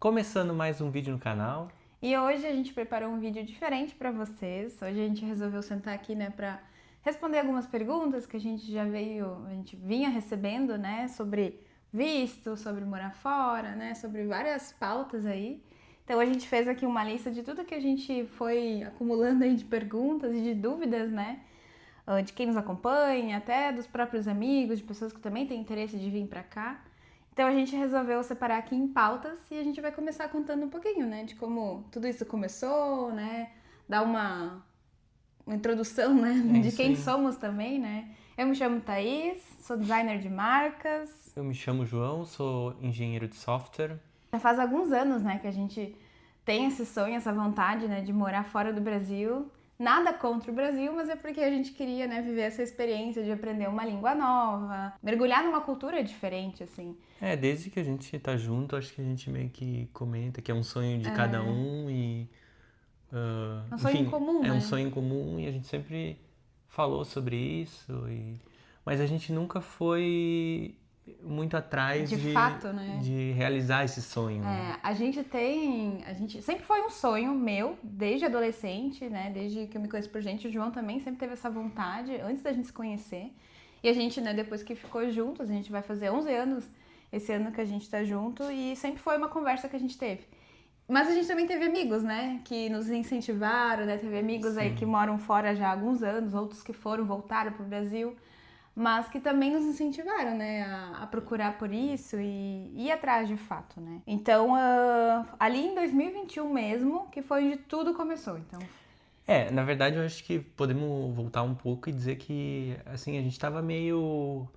Começando mais um vídeo no canal. E hoje a gente preparou um vídeo diferente para vocês. Hoje a gente resolveu sentar aqui, né, para responder algumas perguntas que a gente vinha recebendo, né, sobre visto, sobre morar fora, né, sobre várias pautas aí. Então a gente fez aqui uma lista de tudo que a gente foi acumulando aí de perguntas e de dúvidas, né, de quem nos acompanha, até dos próprios amigos, de pessoas que também têm interesse de vir para cá. Então a gente resolveu separar aqui em pautas e a gente vai começar contando um pouquinho, né, de como tudo isso começou, né, dar uma introdução, né, de quem somos também, né. Eu me chamo Thaís, sou designer de marcas. Eu me chamo João, sou engenheiro de software. Já faz alguns anos, né, que a gente tem esse sonho, essa vontade, né, de morar fora do Brasil. Nada contra o Brasil, mas é porque a gente queria, né, viver essa experiência de aprender uma língua nova, mergulhar numa cultura diferente, assim. Desde que a gente tá junto, acho que a gente meio que comenta que é um sonho de cada um e... um sonho enfim, comum, é né? um sonho comum e a gente sempre falou sobre isso. Mas a gente nunca foi muito atrás de fato, né? de realizar esse sonho. A gente sempre foi um sonho meu, desde adolescente, né? Desde que eu me conheço por gente, o João também sempre teve essa vontade, antes da gente se conhecer. E a gente, né, depois que ficou juntos, a gente vai fazer 11 anos esse ano que a gente tá junto e sempre foi uma conversa que a gente teve. Mas a gente também teve amigos, né, que nos incentivaram, né? Teve amigos aí que moram fora já há alguns anos, outros que voltaram pro Brasil, mas que também nos incentivaram, né, a procurar por isso e ir atrás de fato, né. Então, ali em 2021 mesmo, que foi onde tudo começou, então... Na verdade eu acho que podemos voltar um pouco e dizer que, assim, a gente tava meio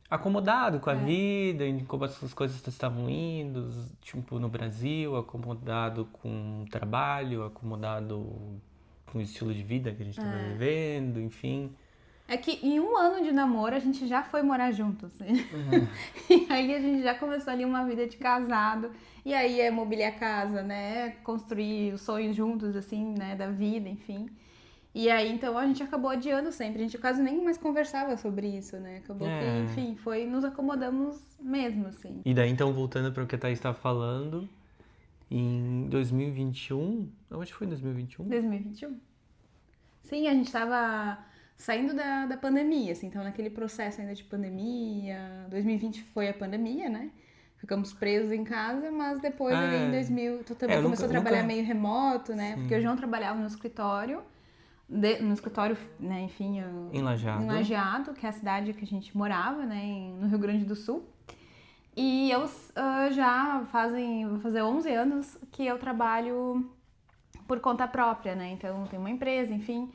acomodado com a vida, em como as coisas estavam indo, tipo, no Brasil, acomodado com o trabalho, acomodado com o estilo de vida que a gente tava vivendo, enfim... É que em um ano de namoro a gente já foi morar juntos. E aí a gente já começou ali uma vida de casado. E aí é mobiliar a casa, né? Construir os sonhos juntos, assim, né? Da vida, enfim. E aí, então, a gente acabou adiando sempre. A gente quase nem mais conversava sobre isso, né? Acabou que, enfim, nos acomodamos mesmo, assim. E daí, então, voltando para o que a Thaís estava falando, em 2021... Eu acho que foi em 2021? 2021. Sim, a gente tava... saindo da pandemia, assim, então naquele processo ainda de pandemia, 2020 foi a pandemia, né? Ficamos presos em casa, mas depois ali em 2000, tu também começou a trabalhar meio remoto, né? Sim. Porque o João trabalhava no escritório, né, enfim... Em Lajeado, que é a cidade que a gente morava, né, no Rio Grande do Sul. E eu vou fazer 11 anos que eu trabalho por conta própria, né? Então tem uma empresa, enfim...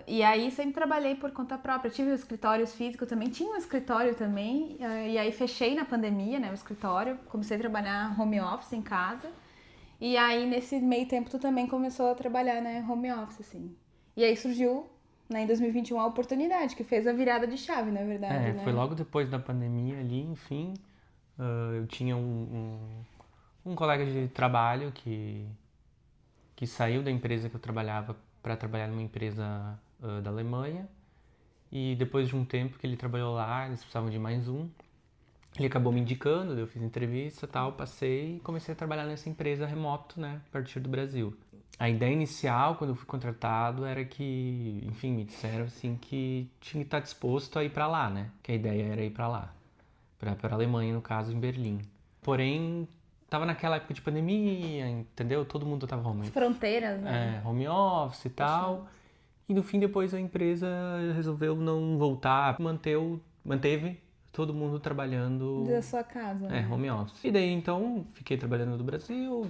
e aí sempre trabalhei por conta própria, tive um escritório físico também, tinha um escritório também, e aí fechei na pandemia, né, o escritório, comecei a trabalhar home office em casa, e aí nesse meio tempo tu também começou a trabalhar, né, home office, assim. E aí surgiu, né, em 2021 a oportunidade, que fez a virada de chave, na verdade, né? Foi logo depois da pandemia ali, enfim, eu tinha um colega de trabalho que saiu da empresa que eu trabalhava para trabalhar numa empresa da Alemanha, e depois de um tempo que ele trabalhou lá, eles precisavam de mais um, ele acabou me indicando, eu fiz entrevista e tal, passei e comecei a trabalhar nessa empresa remoto, né, a partir do Brasil. A ideia inicial, quando eu fui contratado, era que, enfim, me disseram assim que tinha que estar disposto a ir para lá, né, que a ideia era ir para lá, para a Alemanha, no caso, em Berlim. Porém, tava naquela época de pandemia, entendeu? Todo mundo tava home office. Fronteiras, né? Home office e tal. E no fim, depois a empresa resolveu não voltar, manteve todo mundo trabalhando... da sua casa, né? Home office. E daí, então, fiquei trabalhando no Brasil,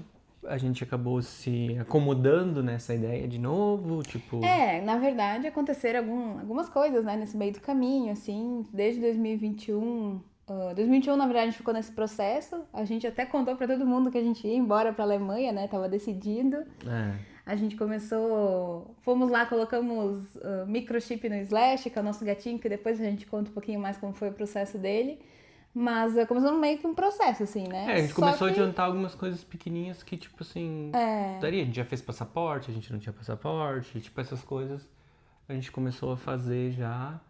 a gente acabou se acomodando nessa ideia de novo, tipo... Na verdade, aconteceram algumas coisas, né, nesse meio do caminho, assim, desde 2021... 2021, na verdade, a gente ficou nesse processo. A gente até contou pra todo mundo que a gente ia embora pra Alemanha, né? Tava decidido. A gente fomos lá, colocamos microchip no Slash, que é o nosso gatinho, que depois a gente conta um pouquinho mais como foi o processo dele. Mas começou meio que um processo, assim, né? A gente começou a adiantar algumas coisas pequenininhas que, tipo assim, daria. A gente já fez passaporte, a gente não tinha passaporte, tipo, essas coisas a gente começou a fazer já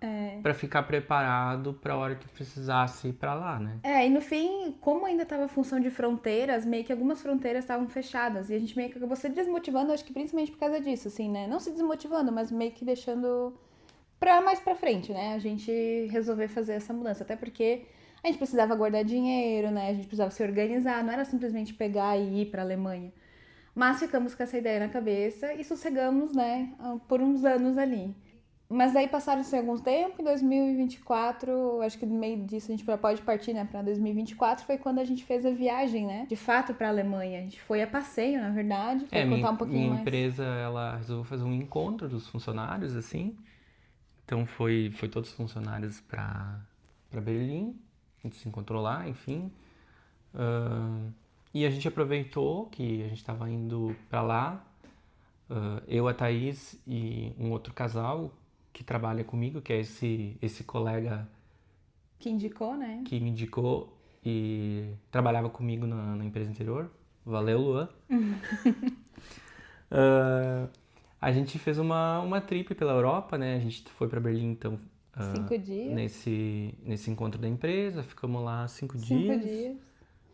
para ficar preparado para a hora que precisasse ir para lá, né? E no fim, como ainda estava a função de fronteiras, meio que algumas fronteiras estavam fechadas. E a gente meio que acabou se desmotivando, acho que principalmente por causa disso, assim, né? Não se desmotivando, mas meio que deixando pra mais pra frente, né? A gente resolver fazer essa mudança. Até porque a gente precisava guardar dinheiro, né? A gente precisava se organizar. Não era simplesmente pegar e ir pra Alemanha. Mas ficamos com essa ideia na cabeça e sossegamos, né? Por uns anos ali. Mas daí passaram-se alguns tempo, em 2024, acho que no meio disso a gente pode partir, né, para 2024, foi quando a gente fez a viagem, né, de fato para a Alemanha. A gente foi a passeio, na verdade, para contar um pouquinho minha mais. empresa, ela resolveu fazer um encontro dos funcionários, assim, então foi todos os funcionários para Berlim, a gente se encontrou lá, enfim, e a gente aproveitou que a gente estava indo para lá, eu, a Thaís e um outro casal que trabalha comigo, que é esse colega que indicou, né? Que me indicou e trabalhava comigo na empresa anterior. Valeu, Luan. A gente fez uma trip pela Europa, né? A gente foi para Berlim, então, 5 dias. Nesse encontro da empresa. Ficamos lá 5 5 dias. dias.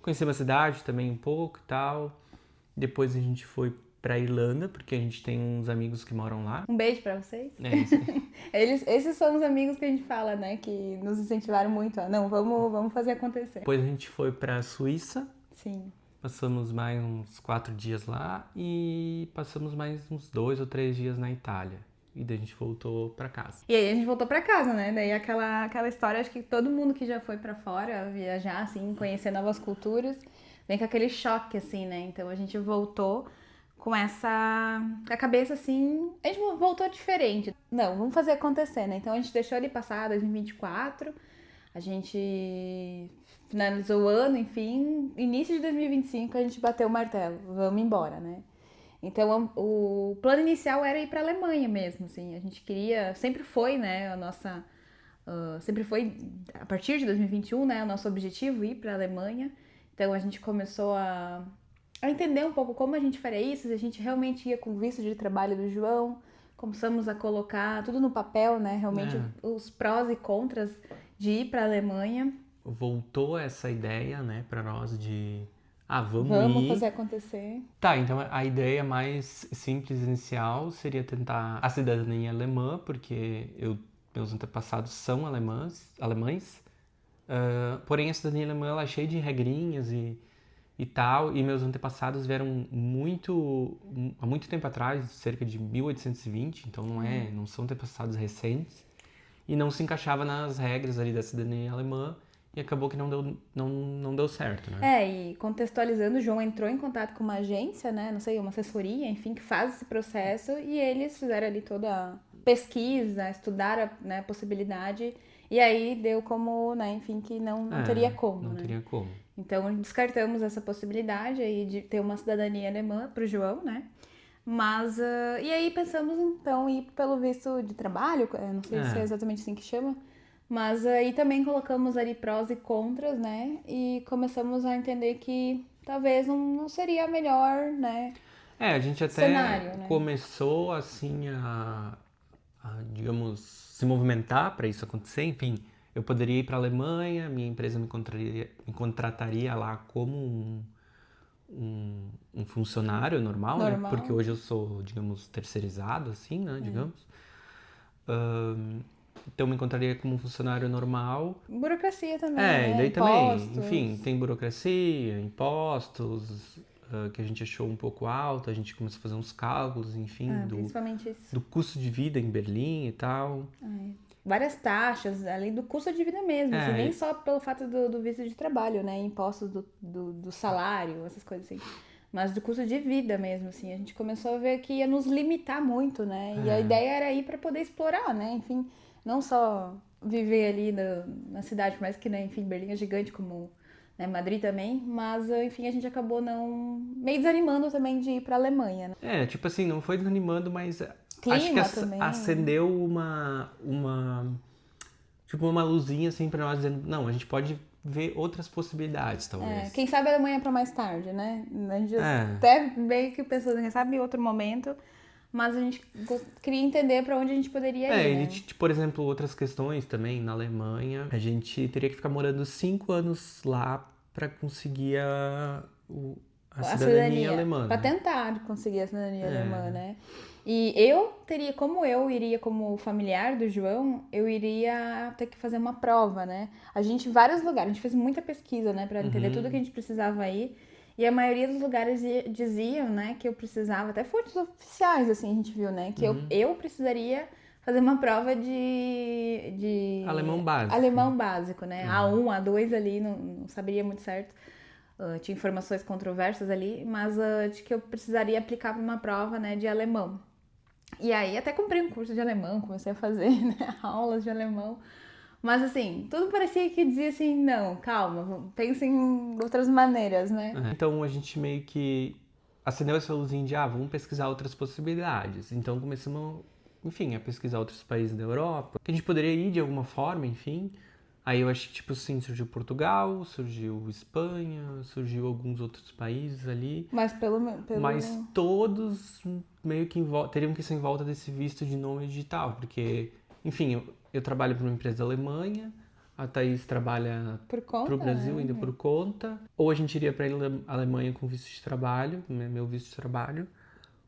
Conhecemos a cidade também um pouco e tal. Depois a gente foi pra Irlanda, porque a gente tem uns amigos que moram lá. Um beijo pra vocês. É isso aí. Esses são os amigos que a gente fala, né? Que nos incentivaram muito. Não, vamos fazer acontecer. Depois a gente foi pra Suíça. Sim. Passamos mais uns 4 dias lá e passamos mais uns 2 ou 3 dias na Itália. E daí a gente voltou pra casa. E aí a gente voltou pra casa, né? Daí aquela história, acho que todo mundo que já foi pra fora viajar, assim, conhecer novas culturas, vem com aquele choque, assim, né? Então a gente voltou com a cabeça assim, a gente voltou diferente. Não, vamos fazer acontecer, né? Então a gente deixou ele passar 2024, a gente finalizou o ano, enfim, início de 2025 a gente bateu o martelo, vamos embora, né? Então o plano inicial era ir para a Alemanha mesmo, assim, a gente queria, sempre foi, né, a nossa, sempre foi a partir de 2021, né, o nosso objetivo ir para a Alemanha. Então a gente começou a entender um pouco como a gente faria isso, se a gente realmente ia com o visto de trabalho do João, começamos a colocar tudo no papel, né, realmente os prós e contras de ir para a Alemanha. Voltou essa ideia, né, para nós de vamos ir. Fazer acontecer. Tá, então a ideia mais simples inicial seria tentar a cidadania alemã, porque meus antepassados são alemães, porém a cidadania alemã ela é cheia de regrinhas e tal, e meus antepassados vieram há muito tempo atrás, cerca de 1820, então não são antepassados recentes, e não se encaixava nas regras ali da cidadania alemã, e acabou que não deu certo, né? E contextualizando, o João entrou em contato com uma agência, né, não sei, uma assessoria, enfim, que faz esse processo, e eles fizeram ali toda a pesquisa, estudaram, né, a possibilidade, e aí deu como, né, enfim, que não teria como, Não né? teria como. Então, descartamos essa possibilidade aí de ter uma cidadania alemã para o João, né? Mas, e aí pensamos, então, ir pelo visto de trabalho, não sei se é exatamente assim que chama, mas aí também colocamos ali prós e contras, né? E começamos a entender que talvez não seria a melhor, né? A gente até cenário, né? Começou, assim, digamos, se movimentar para isso acontecer, enfim... Eu poderia ir para a Alemanha, minha empresa me contrataria lá como um funcionário normal, né? Porque hoje eu sou, digamos, terceirizado, assim, né? Digamos. Então me encontraria como um funcionário normal. Burocracia também, né? E daí impostos. também, enfim, tem burocracia, impostos, que a gente achou um pouco alto, a gente começou a fazer uns cálculos, enfim, principalmente isso. do custo de vida em Berlim e tal. Várias taxas, além do custo de vida mesmo, assim, nem só pelo fato do visto de trabalho, né, impostos do salário, essas coisas assim, mas do custo de vida mesmo, assim, a gente começou a ver que ia nos limitar muito, né, e a ideia era ir para poder explorar, né, enfim, não só viver ali na cidade, mas que, né, enfim, Berlim é gigante como, né, Madrid também, mas, enfim, a gente acabou meio desanimando também de ir para a Alemanha, né. Tipo assim, não foi desanimando, mas... Clima acho que também. acendeu uma luzinha assim pra nós, dizendo, não, a gente pode ver outras possibilidades, talvez. Quem sabe a Alemanha pra mais tarde, né? A gente até meio que pensou, quem sabe em outro momento mas a gente queria entender para onde a gente poderia ir, ele, né? por exemplo, outras questões também, na Alemanha, a gente teria que ficar morando 5 anos lá para conseguir a A cidadania cidadania, alemã, para né? tentar conseguir a cidadania alemã, É. né? E eu teria, como eu iria como familiar do João, eu iria ter que fazer uma prova, né? A gente, em vários lugares, a gente fez muita pesquisa, né, para entender tudo que a gente precisava aí. E a maioria dos lugares diziam, né, que eu precisava, até fontes oficiais, assim, a gente viu, né, que eu precisaria fazer uma prova Alemão básico. alemão básico, né? A1, A2 ali, não saberia muito certo. Tinha informações controversas ali, mas de que eu precisaria aplicar para uma prova, né, de alemão. E aí até comprei um curso de alemão, comecei a fazer, né, aulas de alemão. Mas assim, tudo parecia que dizia assim, não, calma, pense em outras maneiras, né? Então a gente meio que acendeu essa luzinha de, vamos pesquisar outras possibilidades. Então começamos, enfim, a pesquisar outros países da Europa, que a gente poderia ir de alguma forma, enfim. Aí eu acho que, tipo assim, surgiu Portugal, surgiu Espanha, surgiu alguns outros países ali. Mas Mas todos meio que teriam que ser em volta desse visto de nômade digital, porque, enfim, eu trabalho para uma empresa da Alemanha, a Thaís trabalha por conta, para o Brasil né? ainda por conta, ou a gente iria para a Alemanha com visto de trabalho, meu visto de trabalho,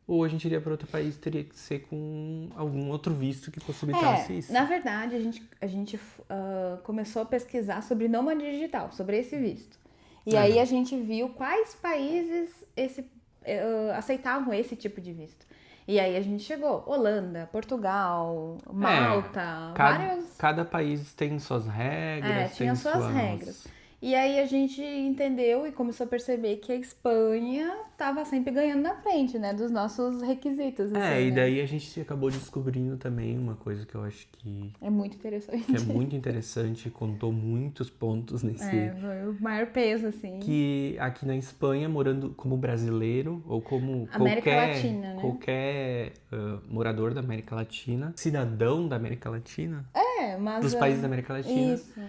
ou a gente iria para outro país, teria que ser com algum outro visto que possibilitasse isso. Na verdade, a gente começou a pesquisar sobre nômade digital, sobre esse visto. E aí a gente viu quais países aceitavam esse tipo de visto. E aí a gente chegou, Holanda, Portugal, Malta, vários... Cada país tem suas regras, tinha tem suas regras. E aí a gente entendeu e começou a perceber que a Espanha estava sempre ganhando na frente, né? Dos nossos requisitos. Assim, e né? daí a gente acabou descobrindo também uma coisa que eu acho que é muito interessante. Que é muito interessante, contou muitos pontos nesse... foi o maior peso, assim. Que aqui na Espanha, morando como brasileiro, ou como América Latina, né? qualquer morador da América Latina, cidadão da América Latina, mas... dos países da América Latina. Isso.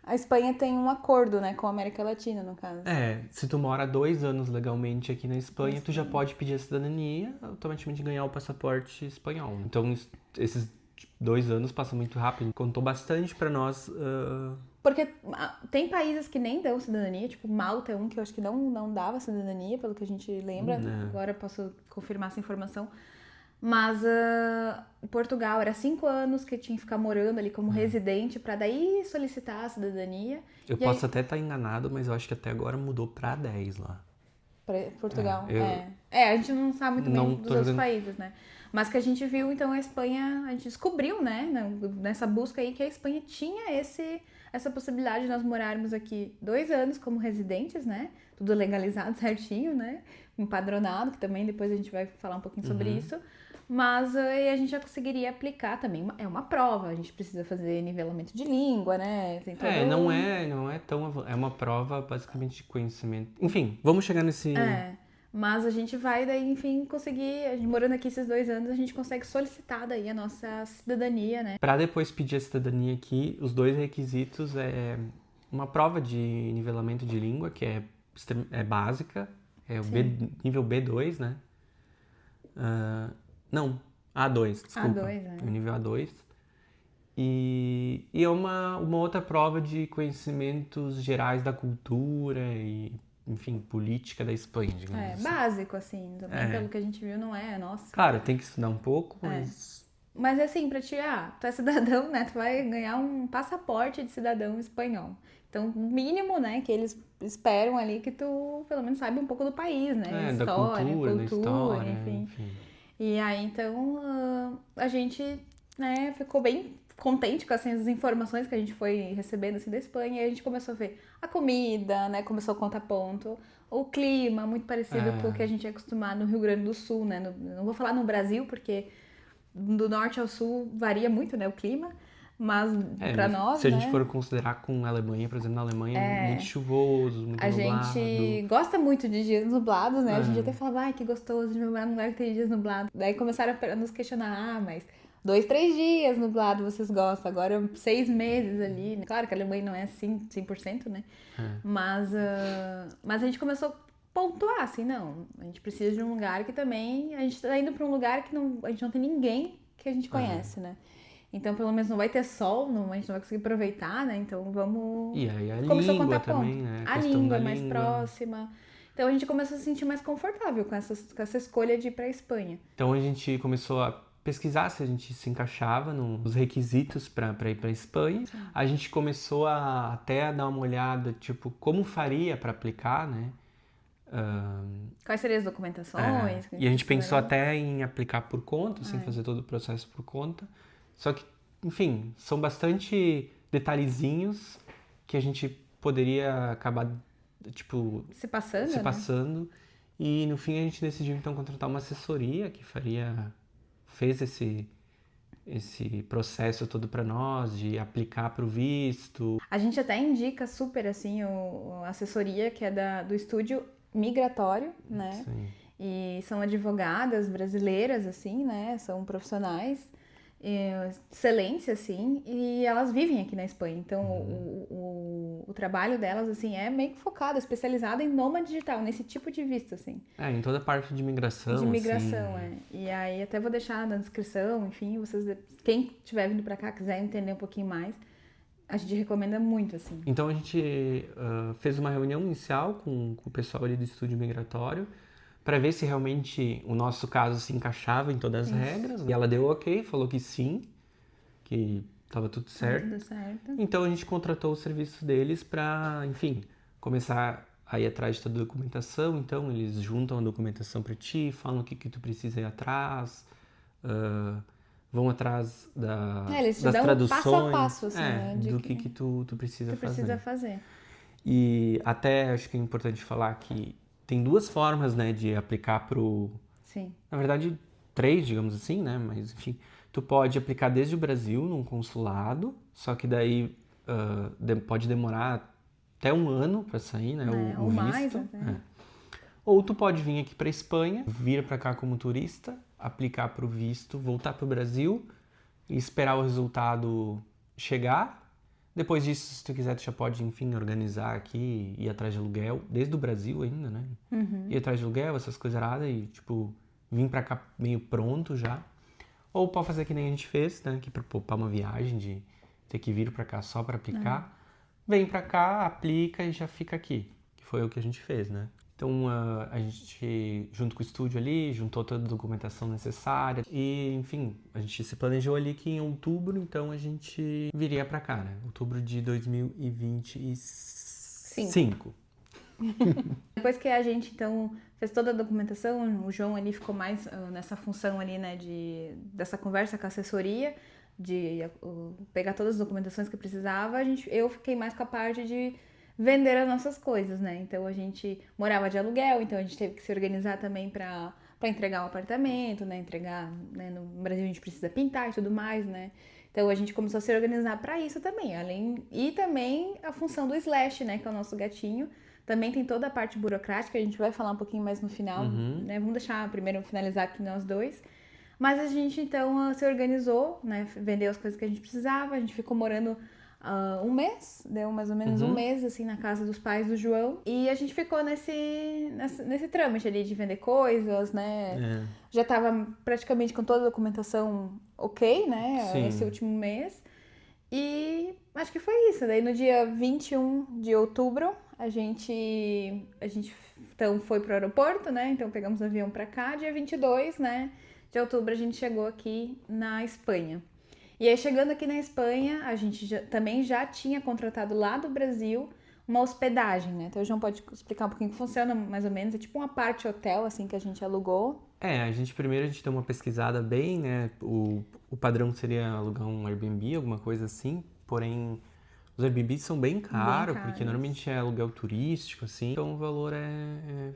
A Espanha tem um acordo, né, com a América Latina, no caso. Se tu mora 2 anos legalmente aqui na Espanha, tu já pode pedir a cidadania, automaticamente ganhar o passaporte espanhol. Então, esses 2 anos passam muito rápido. Contou bastante pra nós. Porque tem países que nem dão cidadania, tipo Malta é um que eu acho que não dava cidadania, pelo que a gente lembra. Agora eu posso confirmar essa informação. Mas Portugal era 5 anos que tinha que ficar morando ali como residente para daí solicitar a cidadania. Eu posso até estar enganado, mas eu acho que até agora mudou pra 10 lá. Portugal, a gente não sabe muito bem dos outros países, né? Mas que a gente viu, então, a Espanha, a gente descobriu, né, nessa busca aí, que a Espanha tinha essa possibilidade de nós morarmos aqui 2 anos como residentes, né? Tudo legalizado certinho, né? Empadronado, que também depois a gente vai falar um pouquinho sobre isso. Mas aí a gente já conseguiria aplicar também. É uma prova, a gente precisa fazer nivelamento de língua, né? Tem todo... não é tão... É uma prova basicamente de conhecimento. Enfim, vamos chegar nesse... Mas a gente vai daí, enfim, conseguir... A gente morando aqui esses 2 anos, a gente consegue solicitar daí a nossa cidadania, né? Para depois pedir a cidadania aqui, os 2 requisitos é uma prova de nivelamento de língua, que é básica, é o nível B2, né? Não, A2, desculpa. A2, É o nível A2. E é uma outra prova de conhecimentos gerais da cultura e, enfim, política da Espanha, digamos assim. Básico, assim. Também pelo que a gente viu, não é, nossa. Claro, tem que estudar um pouco, mas... Mas assim, pra ti, tu é cidadão, né? Tu vai ganhar um passaporte de cidadão espanhol. Então, mínimo, né, que eles esperam ali que tu, pelo menos, saiba um pouco do país, né? Da cultura, enfim. E aí, então, a gente, né, ficou bem contente com assim, as informações que a gente foi recebendo assim, da Espanha. E a gente começou a ver a comida, né? Começou a contar ponto. O clima, muito parecido com o que a gente é acostumado no Rio Grande do Sul, né? Não vou falar no Brasil, porque do norte ao sul varia muito, né, o clima. Mas pra nós, se a gente for considerar com a Alemanha, por exemplo, na Alemanha é muito chuvoso, muito nublado. A gente gosta muito de dias nublados, né? A gente até falava, que gostoso de morar num lugar que tem dias nublados. Daí começaram a nos questionar, mas 2, 3 dias nublado vocês gostam, agora 6 meses ali. Claro que a Alemanha não é assim 100%, né? Mas a gente começou pontuar, assim, não, a gente precisa de um lugar que também, a gente tá indo para um lugar que a gente não tem ninguém que a gente conhece, né? Então, pelo menos não vai ter sol, a gente não vai conseguir aproveitar, né? Então, vamos... E aí a Começou a língua contar ponto. também, né? A questão língua da é mais língua. próxima. Então, a gente começou a se sentir mais confortável com essa escolha de ir pra Espanha. Então a gente começou a pesquisar se a gente se encaixava nos requisitos para ir para Espanha. Sim. A gente começou até a dar uma olhada, tipo, como faria para aplicar, né? Quais seriam as documentações? E a gente pensou precisaria? até em aplicar por conta, assim, fazer todo o processo por conta. Só que, enfim, são bastante detalhezinhos que a gente poderia acabar, tipo, Se passando, se né? passando. E no fim a gente decidiu então contratar uma assessoria que fez esse processo todo para nós de aplicar para o visto. A gente até indica super, assim, a assessoria que é do estúdio migratório, né? Sim. E são advogadas brasileiras, assim, né? São profissionais excelentes, assim, e elas vivem aqui na Espanha. Então, o trabalho delas, assim, é meio que focado, especializado em nômade digital, nesse tipo de visto, assim. Em toda a parte de migração, De migração, assim. E aí, até vou deixar na descrição, enfim, quem estiver vindo pra cá, quiser entender um pouquinho mais, a gente recomenda muito, assim. Então a gente fez uma reunião inicial com o pessoal ali do estúdio migratório para ver se realmente o nosso caso se encaixava em todas as regras. E ela deu ok, falou que sim, que estava tudo certo. Tudo certo. Então a gente contratou o serviço deles para, enfim, começar a ir atrás de toda a documentação. Então eles juntam a documentação para ti, falam o que tu precisa ir atrás, vão atrás Eles te das dão traduções, passo a passo, assim, né? do que tu precisa tu fazer. precisa fazer. E até acho que é importante falar que tem duas formas, né, de aplicar pro... Sim. Na verdade, três, digamos assim, né? Mas, enfim, tu pode aplicar desde o Brasil, num consulado, só que daí pode demorar até 1 ano para sair, né, o ou visto. mais até. Ou tu pode vir aqui para Espanha, vir para cá como turista, aplicar pro visto, voltar pro Brasil e esperar o resultado chegar. Depois disso, se tu quiser, tu já pode, enfim, organizar aqui, ir atrás de aluguel, desde o Brasil ainda, né? Ir atrás de aluguel, essas coisas erradas e, tipo, vir pra cá meio pronto já. Ou pode fazer que nem a gente fez, né? Que pra poupar uma viagem de ter que vir pra cá só pra aplicar. Vem pra cá, aplica e já fica aqui. Que foi o que a gente fez, né? Então, a gente, junto com o estúdio ali, juntou toda a documentação necessária e, enfim, a gente se planejou ali que em outubro, então, a gente viria pra cá, né? Outubro de 2025. Depois que a gente, então, fez toda a documentação, o João ali ficou mais nessa função ali, né, dessa conversa com a assessoria, de pegar todas as documentações que precisava, eu fiquei mais com a parte de vender as nossas coisas, né? Então a gente morava de aluguel, então a gente teve que se organizar também para entregar o apartamento, né? Entregar, né? No Brasil a gente precisa pintar e tudo mais, né? Então a gente começou a se organizar para isso também, e também a função do Slash, né? Que é o nosso gatinho. Também tem toda a parte burocrática, a gente vai falar um pouquinho mais no final, né? Vamos deixar primeiro finalizar aqui nós dois. Mas a gente então se organizou, né? Vendeu as coisas que a gente precisava, a gente ficou morando 1 mês, deu mais ou menos 1 mês, assim, na casa dos pais do João. E a gente ficou nesse trâmite ali de vender coisas, né? Já tava praticamente com toda a documentação ok, né? Sim. Esse último mês. E acho que foi isso. Daí no dia 21 de outubro, a gente então foi pro aeroporto, né? Então pegamos o avião pra cá. Dia 22, né, de outubro, a gente chegou aqui na Espanha. E aí, chegando aqui na Espanha, a gente também já tinha contratado lá do Brasil uma hospedagem, né? Então, o João pode explicar um pouquinho como funciona, mais ou menos. É tipo uma parte hotel, assim, que a gente alugou. A gente deu uma pesquisada bem, né? O padrão seria alugar um Airbnb, alguma coisa assim. Porém, os Airbnbs são bem caros, porque normalmente é aluguel turístico, assim. Então, o valor é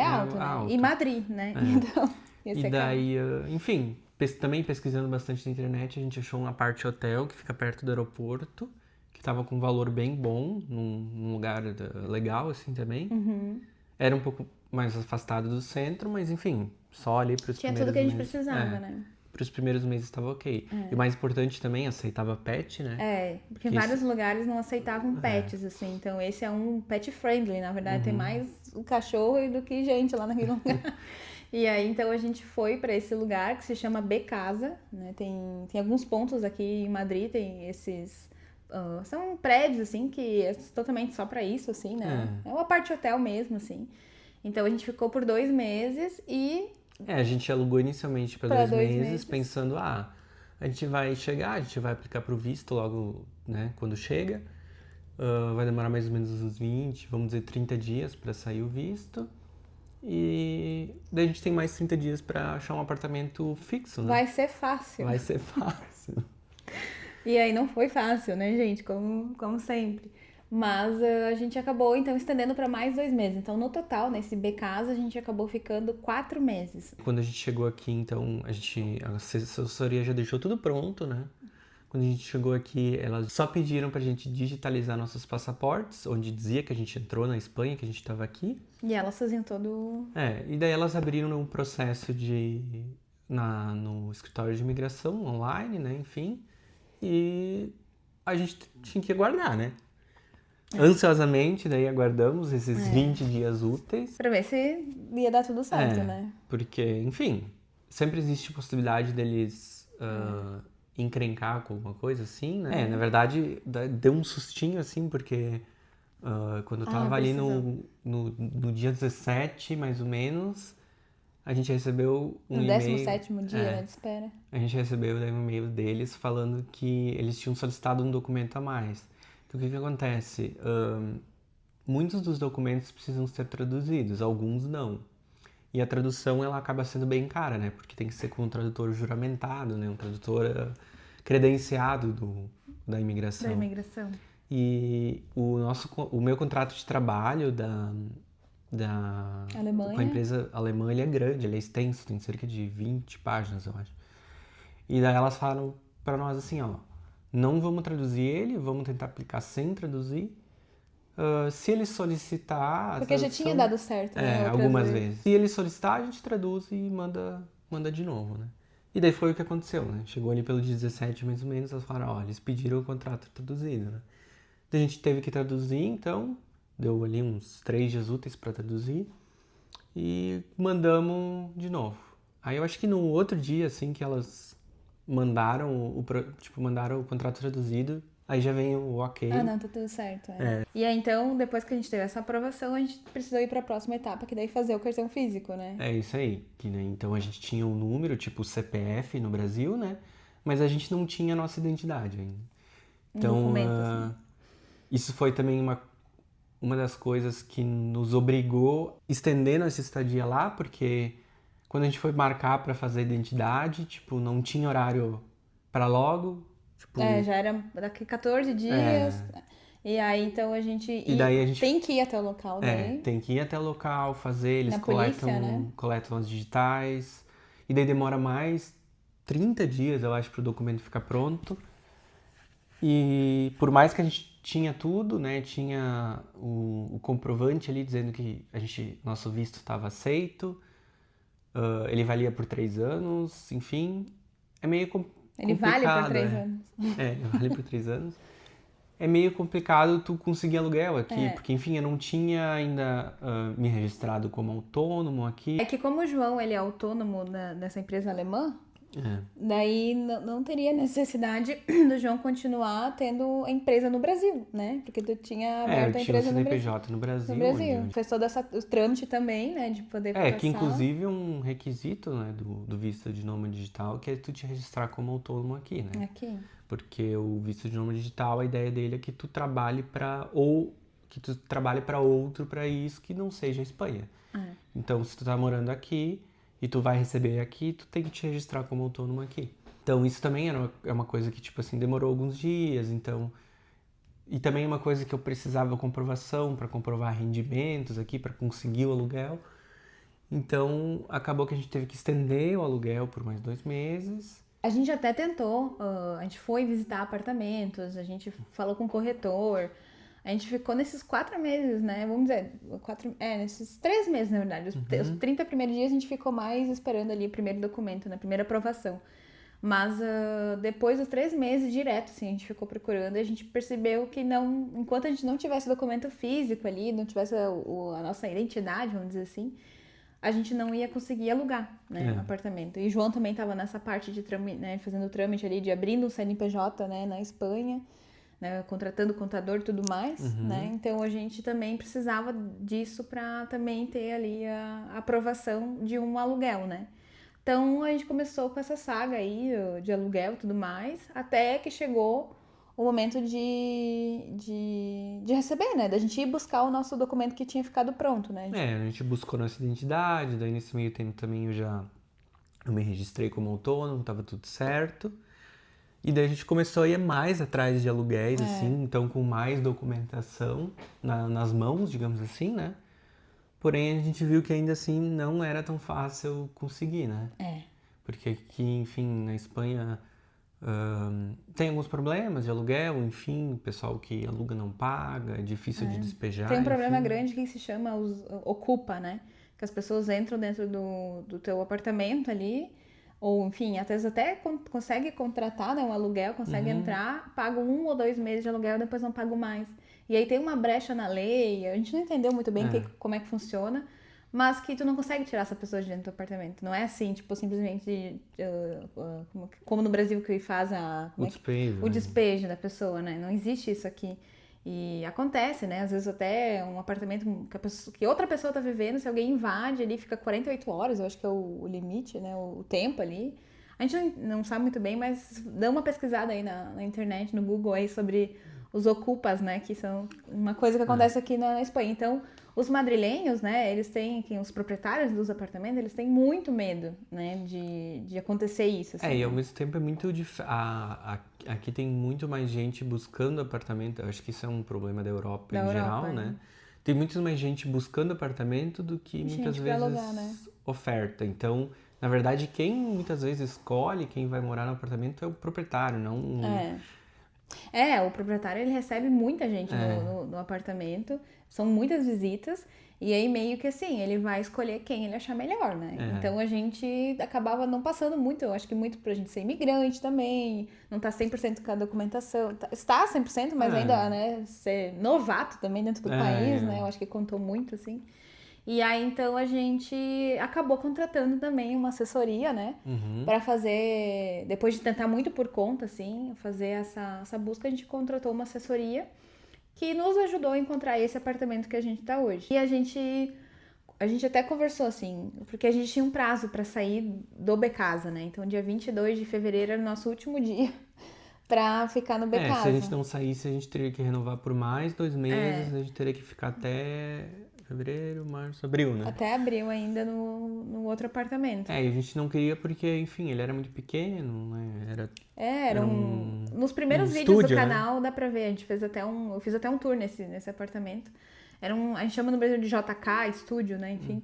alto, né? E Madrid, né? Então, e daí, enfim... Também pesquisando bastante na internet, a gente achou uma parte hotel que fica perto do aeroporto, que tava com um valor bem bom, num lugar legal, assim, também. Era um pouco mais afastado do centro, mas enfim, só ali para os tinha tudo que a gente precisava, né? pros primeiros meses estava ok. E o mais importante também, aceitava pet, né? Porque vários lugares não aceitavam pets, assim. Então, esse é um pet friendly, na verdade, tem mais o cachorro do que gente lá naquele lugar. E aí, então, a gente foi para esse lugar que se chama Becasa, né? Tem alguns pontos aqui em Madrid, tem esses... são prédios, assim, que é totalmente só para isso, assim, né? É uma parte hotel mesmo, assim. Então, a gente ficou por 2 meses e... a gente alugou inicialmente para 2 meses, pensando, a gente vai chegar, a gente vai aplicar pro visto logo, né, quando chega. Vai demorar mais ou menos uns 20, vamos dizer, 30 dias para sair o visto. E daí a gente tem mais 30 dias para achar um apartamento fixo, né? Vai ser fácil. Vai ser fácil. E aí não foi fácil, né, gente? Como sempre. Mas a gente acabou, então, estendendo para mais 2 meses. Então, no total, nesse Becasa, a gente acabou ficando 4 meses. Quando a gente chegou aqui, então, a assessoria já deixou tudo pronto, né? Quando a gente chegou aqui, elas só pediram pra gente digitalizar nossos passaportes, onde dizia que a gente entrou na Espanha, que a gente estava aqui. E elas faziam todo... E daí elas abriram um processo no escritório de imigração online, né? Enfim. E a gente tinha que aguardar, né? Ansiosamente, daí aguardamos esses 20 dias úteis. Pra ver se ia dar tudo certo, né? Porque, enfim, sempre existe possibilidade deles encrencar com alguma coisa assim, né? Na verdade, deu um sustinho assim, porque quando eu tava ali no dia 17, mais ou menos, a gente recebeu um no e-mail... No 17º dia, né, de espera. A gente recebeu daí um e-mail deles falando que eles tinham solicitado um documento a mais. Então, o que acontece? Muitos dos documentos precisam ser traduzidos, alguns não. E a tradução, ela acaba sendo bem cara, né? Porque tem que ser com um tradutor juramentado, né? Um tradutor credenciado da imigração. Da imigração. E o meu contrato de trabalho Alemanha. com a empresa alemã, ele é grande, ele é extenso, tem cerca de 20 páginas, eu acho. E daí elas falaram pra nós assim, ó, não vamos traduzir ele, vamos tentar aplicar sem traduzir. Se ele solicitar... Porque já tinha dado certo, né? Algumas vezes. Se ele solicitar, a gente traduz e manda de novo, né? E daí foi o que aconteceu, né? Chegou ali pelo 17, mais ou menos, elas falaram, ó, eles pediram o contrato traduzido, né? Então a gente teve que traduzir, então, deu ali uns 3 dias úteis pra traduzir e mandamos de novo. Aí eu acho que no outro dia, assim, que elas mandaram o contrato traduzido, aí já vem o ok. Não, tá tudo certo. E aí, então, depois que a gente teve essa aprovação, a gente precisou ir pra próxima etapa, que daí fazer o cartão físico, né? É isso aí. Né? Então, a gente tinha um número, tipo CPF no Brasil, né? Mas a gente não tinha a nossa identidade ainda. Então, assim. Isso foi também uma das coisas que nos obrigou a estender nossa estadia lá, porque quando a gente foi marcar pra fazer a identidade, tipo, não tinha horário pra logo. Tipo, já era daqui 14 dias. E aí, então, a gente tem que ir até o local, né? Tem que ir até o local, fazer, eles coletam as digitais. E daí demora mais 30 dias, eu acho, pro documento ficar pronto. E por mais que a gente tinha tudo, né? Tinha o comprovante ali dizendo que nosso visto estava aceito. Ele valia por 3 anos, enfim. É meio complicado. Ele vale por 3 anos. Ele vale por 3 anos. É meio complicado tu conseguir aluguel aqui, porque, enfim, eu não tinha ainda me registrado como autônomo aqui. É que como o João, ele é autônomo nessa empresa alemã, daí não teria necessidade do João continuar tendo a empresa no Brasil, né? Porque tu tinha aberto a empresa no CNPJ no Brasil. Fez todo o trâmite também, né? De poder passar. Que inclusive é um requisito, né, do visto de nômade digital, que é tu te registrar como autônomo aqui, né? Aqui. Porque o visto de nômade digital, a ideia dele é que tu trabalhe para outro país que não seja a Espanha. Então, se tu tá morando aqui e tu vai receber aqui, tu tem que te registrar como autônomo aqui. Então, isso também é uma coisa que, tipo assim, demorou alguns dias, então... E também é uma coisa que eu precisava comprovação para comprovar rendimentos aqui, para conseguir o aluguel. Então, acabou que a gente teve que estender o aluguel por mais 2 meses. A gente até tentou, a gente foi visitar apartamentos, a gente falou com o corretor, a gente ficou nesses 4 meses, né? Vamos dizer, nesses 3 meses, na verdade. Os 30 primeiros dias a gente ficou mais esperando ali o primeiro documento, né? A primeira aprovação. Mas depois dos 3 meses direto, assim, a gente ficou procurando e a gente percebeu que não, enquanto a gente não tivesse documento físico ali, não tivesse a nossa identidade, vamos dizer assim, a gente não ia conseguir alugar, né, apartamento. E o João também estava nessa parte de trâmite, né, fazendo o trâmite ali de abrindo um CNPJ, né, na Espanha, né, contratando contador e tudo mais, né? Então a gente também precisava disso para também ter ali a aprovação de um aluguel, né? Então a gente começou com essa saga aí de aluguel e tudo mais, até que chegou o momento de receber, né? Da gente ir buscar o nosso documento que tinha ficado pronto, né? A gente buscou nossa identidade, daí nesse meio tempo também eu me registrei como autônomo, tava tudo certo. E daí a gente começou a ir mais atrás de aluguéis, assim, então com mais documentação nas mãos, digamos assim, né? Porém, a gente viu que ainda assim não era tão fácil conseguir, né? Porque aqui, enfim, na Espanha tem alguns problemas de aluguel, enfim, o pessoal que aluga não paga, é difícil de despejar. Tem um problema enfim. grande que se chama ocupa, né? Que as pessoas entram dentro do teu apartamento ali, ou enfim, às vezes até consegue contratar, né, um aluguel, consegue entrar, paga 1 ou 2 meses de aluguel, depois não pago mais. E aí tem uma brecha na lei, a gente não entendeu muito bem como é que funciona, mas que tu não consegue tirar essa pessoa de dentro do apartamento. Não é assim, tipo, simplesmente como no Brasil que faz o despejo da pessoa, né? Não existe isso aqui. E acontece, né? Às vezes até um apartamento que outra pessoa tá vivendo, se alguém invade ali, fica 48 horas, eu acho que é o limite, né? O tempo ali. A gente não sabe muito bem, mas dá uma pesquisada aí na internet, no Google aí sobre os ocupas, né? Que são uma coisa que acontece aqui na Espanha. Então, os madrilenhos, né? Eles têm, os proprietários dos apartamentos, eles têm muito medo, né? De acontecer isso. Assim, e ao mesmo tempo é muito aqui tem muito mais gente buscando apartamento. Eu acho que isso é um problema da Europa em geral, né? Tem muito mais gente buscando apartamento do que muitas vezes alugar, né? oferta. Então, na verdade, quem muitas vezes escolhe quem vai morar no apartamento é o proprietário, não... o proprietário, ele recebe muita gente no apartamento, são muitas visitas, e aí meio que assim, ele vai escolher quem ele achar melhor, né? Então a gente acabava não passando muito, eu acho que muito pra gente ser imigrante também, não tá 100% com a documentação, está 100%, mas ainda, né, ser novato também dentro do país, né? Eu acho que contou muito, assim. E aí, então, a gente acabou contratando também uma assessoria, né? Pra fazer, depois de tentar muito por conta, assim, fazer essa busca, a gente contratou uma assessoria que nos ajudou a encontrar esse apartamento que a gente tá hoje. E a gente até conversou, assim, porque a gente tinha um prazo pra sair do Becasa, né? Então, dia 22 de fevereiro era o nosso último dia pra ficar no Becasa. Se a gente não saísse, a gente teria que renovar por mais 2 meses, a gente teria que ficar até... fevereiro, março, abril, né? Até abril ainda no outro apartamento. E a gente não queria porque, enfim, ele era muito pequeno, né? Era nos primeiros vídeos estúdio, do canal, dá pra ver, a gente fez eu fiz até um tour nesse apartamento. A gente chama no Brasil de JK, estúdio, né? Enfim,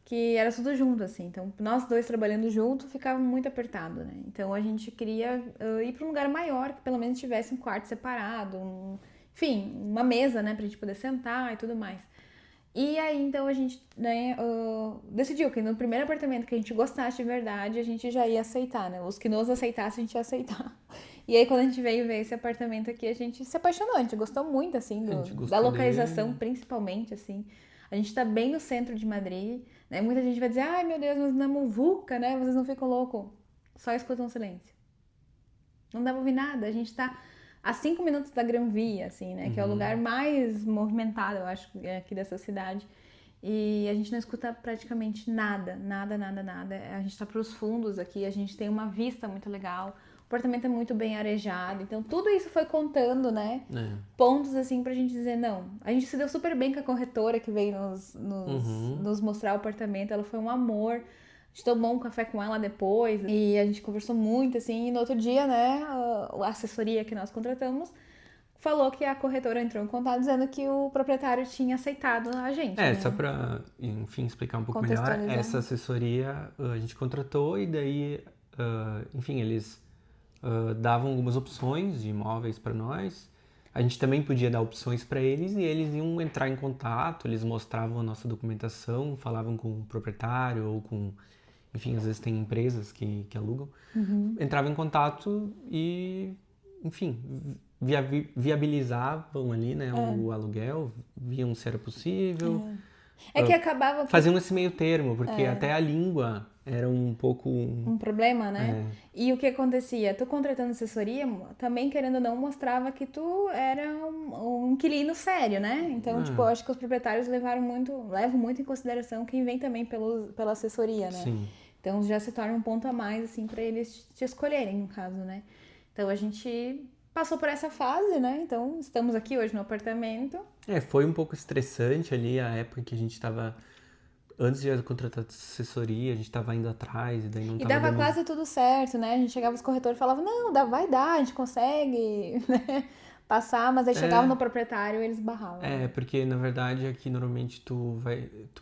que era tudo junto, assim. Então, nós dois trabalhando junto, ficava muito apertado, né? Então, a gente queria ir pra um lugar maior, que pelo menos tivesse um quarto separado, enfim, uma mesa, né? Pra gente poder sentar e tudo mais. E aí, então, a gente, né, decidiu que no primeiro apartamento que a gente gostasse de verdade, a gente já ia aceitar, né? Os que nos aceitassem, a gente ia aceitar. E aí, quando a gente veio ver esse apartamento aqui, a gente se apaixonou, a gente gostou muito, assim, da localização, dele, principalmente, assim. A gente tá bem no centro de Madrid, né? Muita gente vai dizer, ai, meu Deus, mas na muvuca, né? Vocês não ficam loucos. Só escutam silêncio. Não dá pra ouvir nada, a gente tá a 5 minutos da Gran Via, assim, né? Que é o lugar mais movimentado, eu acho, aqui dessa cidade. E a gente não escuta praticamente nada. A gente tá pros fundos aqui, a gente tem uma vista muito legal. O apartamento é muito bem arejado. Então, tudo isso foi contando, né? Pontos, assim, pra gente dizer, não. A gente se deu super bem com a corretora que veio nos mostrar o apartamento. Ela foi um amor. A gente tomou um café com ela depois e a gente conversou muito, assim, e no outro dia, né, a assessoria que nós contratamos falou que a corretora entrou em contato dizendo que o proprietário tinha aceitado a gente. Né? Só pra, enfim, explicar um pouco melhor, essa assessoria a gente contratou e daí, enfim, eles davam algumas opções de imóveis para nós. A gente também podia dar opções para eles e eles iam entrar em contato, eles mostravam a nossa documentação, falavam com o proprietário ou com, enfim, às vezes tem empresas que alugam, entravam em contato e, enfim, viabilizavam ali, né, o aluguel, viam se era possível, É que acabava faziam esse meio termo, porque até a língua era um pouco... um problema, né? E o que acontecia? Tu contratando assessoria, também querendo ou não, mostrava que tu era um inquilino sério, né? Então, tipo, eu acho que os proprietários levam muito em consideração quem vem também pela assessoria, né? Sim. Então já se torna um ponto a mais, assim, pra eles te escolherem, no caso, né? Então a gente passou por essa fase, né? Então estamos aqui hoje no apartamento. Foi um pouco estressante ali a época que a gente tava... Antes de contratar assessoria, a gente tava indo atrás e daí não E tava dava dando... quase tudo certo, né? A gente chegava nos corretores e falava, não, vai dar, a gente consegue, né? Passar, mas aí chegava no proprietário e eles barravam. Porque na verdade aqui normalmente tu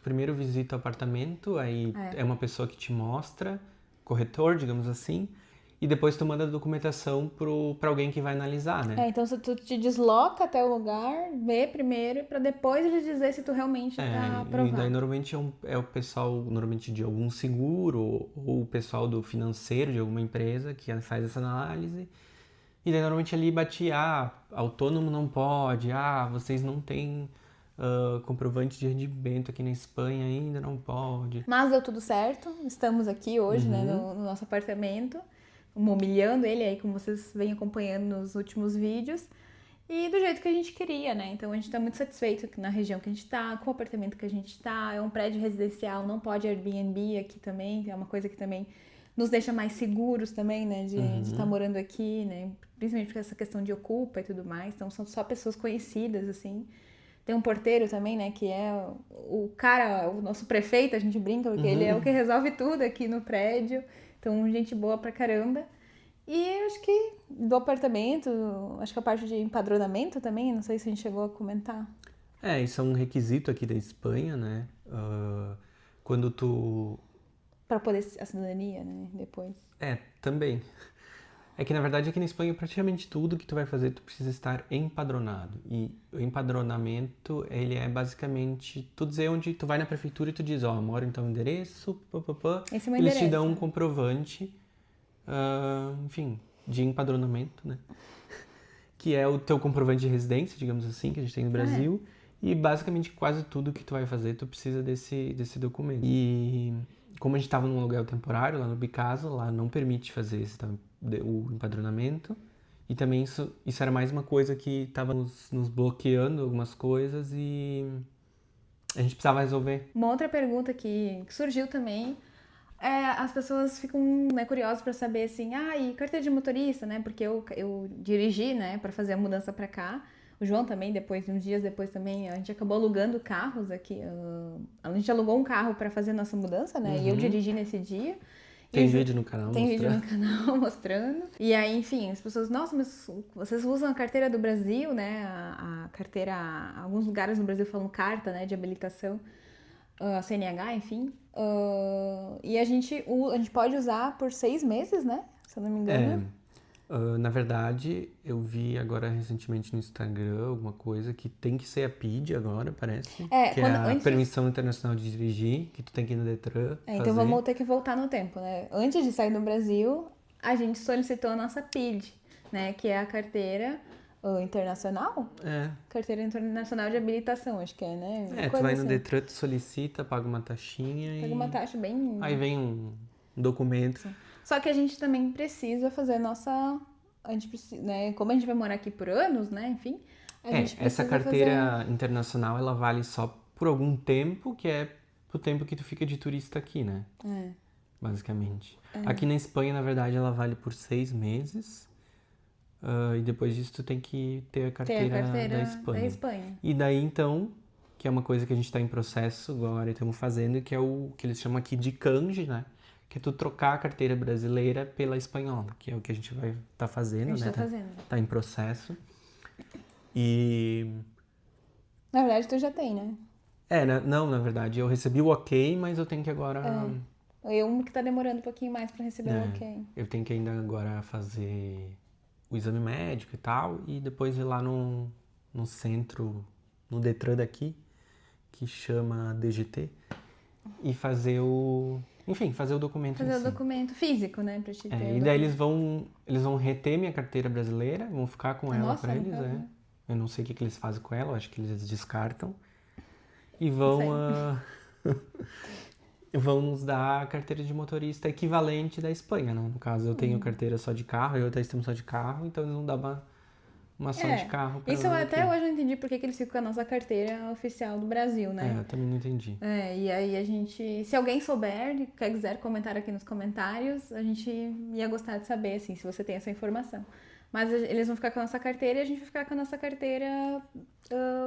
primeiro visita o apartamento, aí é uma pessoa que te mostra, corretor, digamos assim, e depois tu manda a documentação pra alguém que vai analisar, né? Então tu te desloca até o lugar, vê primeiro, pra depois eles dizer se tu realmente tá aprovado. E daí normalmente é o pessoal normalmente de algum seguro ou o pessoal do financeiro de alguma empresa que faz essa análise. E daí normalmente ali batia, autônomo não pode, vocês não têm comprovante de rendimento aqui na Espanha ainda, não pode. Mas deu tudo certo, estamos aqui hoje, né, no nosso apartamento, mobiliando ele aí, como vocês vêm acompanhando nos últimos vídeos, e do jeito que a gente queria, né? Então a gente tá muito satisfeito na região que a gente tá, com o apartamento que a gente tá, é um prédio residencial, não pode Airbnb aqui também, é uma coisa que também nos deixa mais seguros também, né, de estar morando aqui, né, principalmente por essa questão de ocupa e tudo mais, então são só pessoas conhecidas, assim. Tem um porteiro também, né, que é o cara, o nosso prefeito, a gente brinca, porque ele é o que resolve tudo aqui no prédio, então gente boa pra caramba. E acho que do apartamento, acho que a parte de empadronamento também, não sei se a gente chegou a comentar. Isso é um requisito aqui da Espanha, né, quando tu... Pra poder a cidadania, né, depois. Também. É que, na verdade, aqui na Espanha, praticamente tudo que tu vai fazer, tu precisa estar empadronado. E o empadronamento, ele é basicamente tu dizer onde tu vai na prefeitura e tu diz, eu moro em tal endereço, Esse é o meu eles te endereço, dão um comprovante, enfim, de empadronamento, né? Que é o teu comprovante de residência, digamos assim, que a gente tem no Brasil. E basicamente quase tudo que tu vai fazer, tu precisa desse documento. E como a gente estava num aluguel temporário, lá no Bicasa, lá não permite fazer o empadronamento. E também isso era mais uma coisa que estava nos bloqueando algumas coisas e a gente precisava resolver. Uma outra pergunta que surgiu também as pessoas ficam, né, curiosas para saber assim, e carteira de motorista, né? Porque eu dirigi, né, para fazer a mudança para cá. O João também, uns dias depois também, a gente acabou alugando carros aqui. A gente alugou um carro para fazer a nossa mudança, né? E eu dirigi nesse dia. Tem vídeo no canal Tem mostrando. vídeo no canal mostrando. E aí, enfim, as pessoas, nossa, mas vocês usam a carteira do Brasil, né? A carteira, alguns lugares no Brasil falam carta, né, de habilitação, a CNH, enfim. E a gente pode usar por 6 meses, né? Se eu não me engano. Na verdade, eu vi agora recentemente no Instagram alguma coisa que tem que ser a PID agora, parece. Que é a Permissão Internacional de Dirigir, que tu tem que ir no Detran fazer. Então vamos ter que voltar no tempo, né? Antes de sair do Brasil, a gente solicitou a nossa PID, né? Que é a carteira internacional? Carteira Internacional de Habilitação, acho que é, né? Tu vai no Detran, tu solicita, paga uma taxinha Paga uma taxa bem... Aí vem um documento. Só que a gente também precisa fazer a nossa... A gente precisa, né? Como a gente vai morar aqui por anos, né? Enfim, a gente precisa essa carteira internacional, ela vale só por algum tempo, que é pro tempo que tu fica de turista aqui, né? Basicamente. Aqui na Espanha, na verdade, ela vale por 6 meses. E depois disso tu tem que ter a carteira da Espanha. E daí, então, que é uma coisa que a gente está em processo agora e estamos fazendo, que é o que eles chamam aqui de canje, né? Que é tu trocar a carteira brasileira pela espanhola, que é o que a gente vai estar fazendo, né? Tá em processo. E... Na verdade, tu já tem, né? Não, na verdade, eu recebi o ok, mas eu tenho que agora... Eu que tá demorando um pouquinho mais para receber o ok. Eu tenho que ainda agora fazer o exame médico e tal, e depois ir lá no centro, no Detran daqui, que chama DGT, e fazer enfim, fazer o documento em Fazer o si. documento físico, né? Pra te ter E daí eles vão reter minha carteira brasileira, vão ficar com ela Nossa, pra não eles, quero. Eu não sei o que eles fazem com ela, eu acho que eles descartam. E Não sei. vão nos dar a carteira de motorista equivalente da Espanha, né? No caso, eu tenho carteira só de carro, eu e o Thaís temos só de carro, então eles vão dar uma só de carro pra Isso eu nós até aqui. hoje não entendi porque que eles ficam com a nossa carteira oficial do Brasil, né? Eu também não entendi. E aí a gente, se alguém souber, quiser comentar aqui nos comentários, a gente ia gostar de saber, assim, se você tem essa informação. Mas eles vão ficar com a nossa carteira e a gente vai ficar com a nossa carteira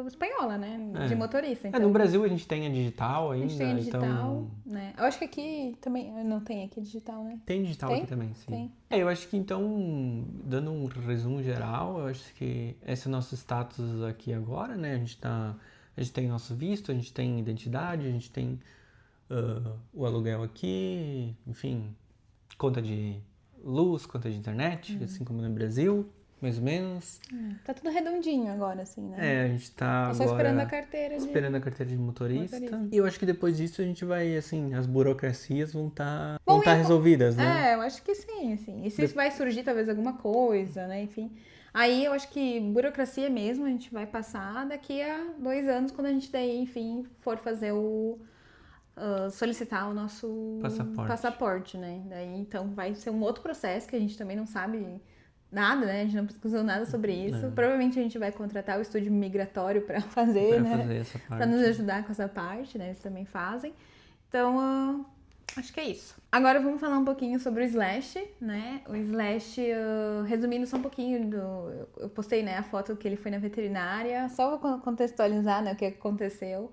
espanhola, né? De motorista. Então, no Brasil a gente tem a digital ainda, a gente tem a digital, então... né? Eu acho que aqui também não tem aqui digital, né? Tem digital Tem? aqui também, sim. Tem. Eu acho que então, dando um resumo geral, eu acho que esse é o nosso status aqui agora, né? A gente tem nosso visto, a gente tem identidade, a gente tem o aluguel aqui, enfim, conta de luz, conta de internet, assim como no Brasil, mais ou menos. Tá tudo redondinho agora, assim, né? A gente tá Só agora esperando a carteira esperando a carteira de motorista. motorista. E eu acho que depois disso a gente vai, assim, as burocracias vão estar Bom, resolvidas, né? eu acho que sim, assim. E se vai surgir talvez alguma coisa, né? Enfim. Aí eu acho que burocracia mesmo a gente vai passar daqui a 2 anos, quando a gente daí, enfim, for fazer solicitar o nosso passaporte, né? Daí então vai ser um outro processo que a gente também não sabe nada, né? A gente não pesquisou nada sobre isso. Provavelmente a gente vai contratar o estúdio migratório para fazer, né? Fazer essa parte. Para nos ajudar com essa parte, né? Eles também fazem. Então, acho que é isso. Agora vamos falar um pouquinho sobre o Slash, né? O Slash, resumindo só um pouquinho eu postei, né, a foto que ele foi na veterinária, só vou contextualizar, né, o que aconteceu.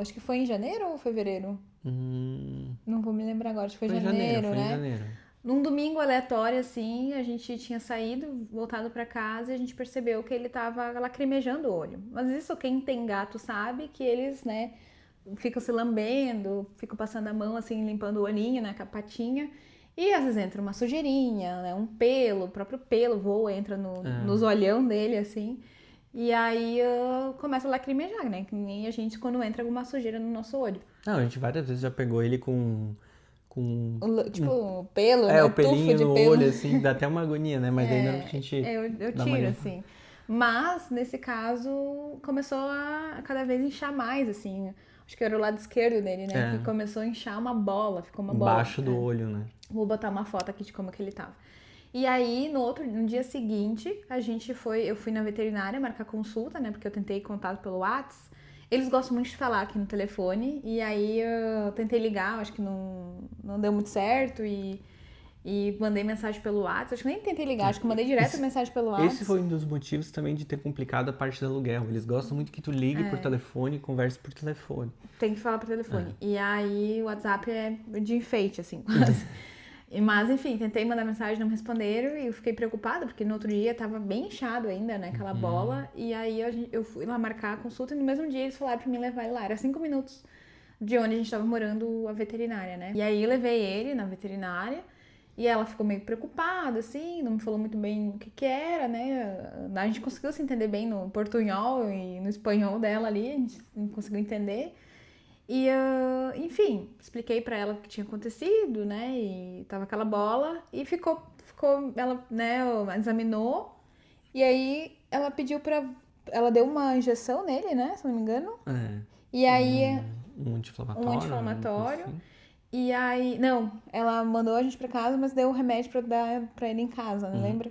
Acho que foi em janeiro ou fevereiro? Não vou me lembrar agora, acho que foi janeiro, né? Foi em janeiro. Num domingo aleatório, assim, a gente tinha saído, voltado pra casa e a gente percebeu que ele tava lacrimejando o olho. Mas isso quem tem gato sabe que eles, né, ficam se lambendo, ficam passando a mão, assim, limpando o olhinho, né, com a patinha. E às vezes entra uma sujeirinha, né, um pelo, o próprio pelo voa, entra nos olhão dele, assim. E aí começa a lacrimejar, né, que nem a gente quando entra alguma sujeira no nosso olho. Não, a gente várias vezes já pegou ele com tipo, o pelo, né? o pelinho tufo de no pelo. olho, assim, dá até uma agonia, né? Mas ainda a gente eu dá uma tiro, limpa. assim. Mas, nesse caso, começou a cada vez inchar mais, assim. Acho que era o lado esquerdo dele, né? Que começou a inchar uma bola, ficou uma bola. Embaixo do olho, né? Vou botar uma foto aqui de como que ele tava. E aí, no dia seguinte, eu fui na veterinária marcar consulta, né? Porque eu tentei contato pelo WhatsApp. Eles gostam muito de falar aqui no telefone, e aí eu tentei ligar, acho que não deu muito certo, e mandei mensagem pelo WhatsApp. Acho que nem tentei ligar, acho que mandei direto mensagem pelo WhatsApp. Esse foi um dos motivos também de ter complicado a parte do aluguel. Eles gostam muito que tu ligue por telefone e converse por telefone. Tem que falar por telefone. E aí o WhatsApp é de enfeite, assim. Mas, enfim, tentei mandar mensagem, não me responderam e eu fiquei preocupada, porque no outro dia tava bem inchado ainda, né, aquela bola. E aí eu fui lá marcar a consulta e no mesmo dia eles falaram pra me levar ele lá. Era 5 minutos de onde a gente tava morando, a veterinária, né. E aí eu levei ele na veterinária e ela ficou meio preocupada, assim, não me falou muito bem o que era, né. A gente conseguiu se entender bem no portunhol e no espanhol dela ali, a gente conseguiu entender. E, enfim, expliquei pra ela o que tinha acontecido, né, e tava aquela bola, e ficou, ela, né, examinou, e aí ela pediu ela deu uma injeção nele, né, se não me engano, e aí... Um anti-inflamatório. Um anti-inflamatório, assim. E aí, não, ela mandou a gente pra casa, mas deu o remédio pra dar pra ele em casa, não lembra?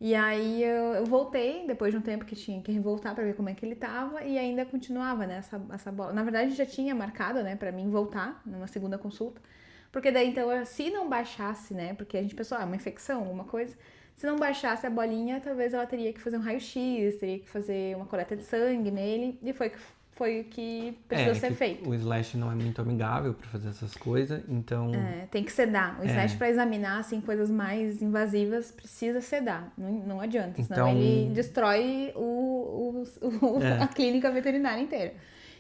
E aí eu voltei, depois de um tempo que tinha que voltar pra ver como é que ele tava, e ainda continuava, né, essa bola. Na verdade, já tinha marcado, né, pra mim voltar numa segunda consulta. Porque daí, então, se não baixasse, né, porque a gente pensou, uma infecção, alguma coisa. Se não baixasse a bolinha, talvez ela teria que fazer um raio-x, teria que fazer uma coleta de sangue nele, e foi o que precisou ser feito. O Slash não é muito amigável pra fazer essas coisas, então... Tem que sedar. O Slash, pra examinar, assim, coisas mais invasivas, precisa sedar. Não adianta, senão ele destrói a clínica veterinária inteira.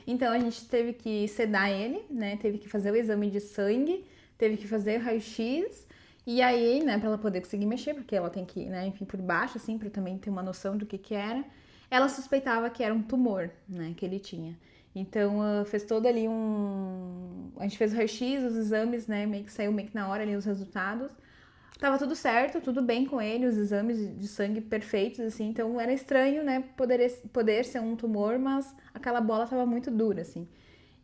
Então, a gente teve que sedar ele, né? Teve que fazer o exame de sangue, teve que fazer o raio-x, e aí, né, pra ela poder conseguir mexer, porque ela tem que, né, enfim, por baixo, assim, pra também ter uma noção do que era. Ela suspeitava que era um tumor, né, que ele tinha. Então, fez todo ali a gente fez o raio-x, os exames, né? Saiu meio que na hora ali os resultados. Tava tudo certo, tudo bem com ele, os exames de sangue perfeitos, assim. Então, era estranho, né? Poder ser um tumor, mas aquela bola tava muito dura, assim.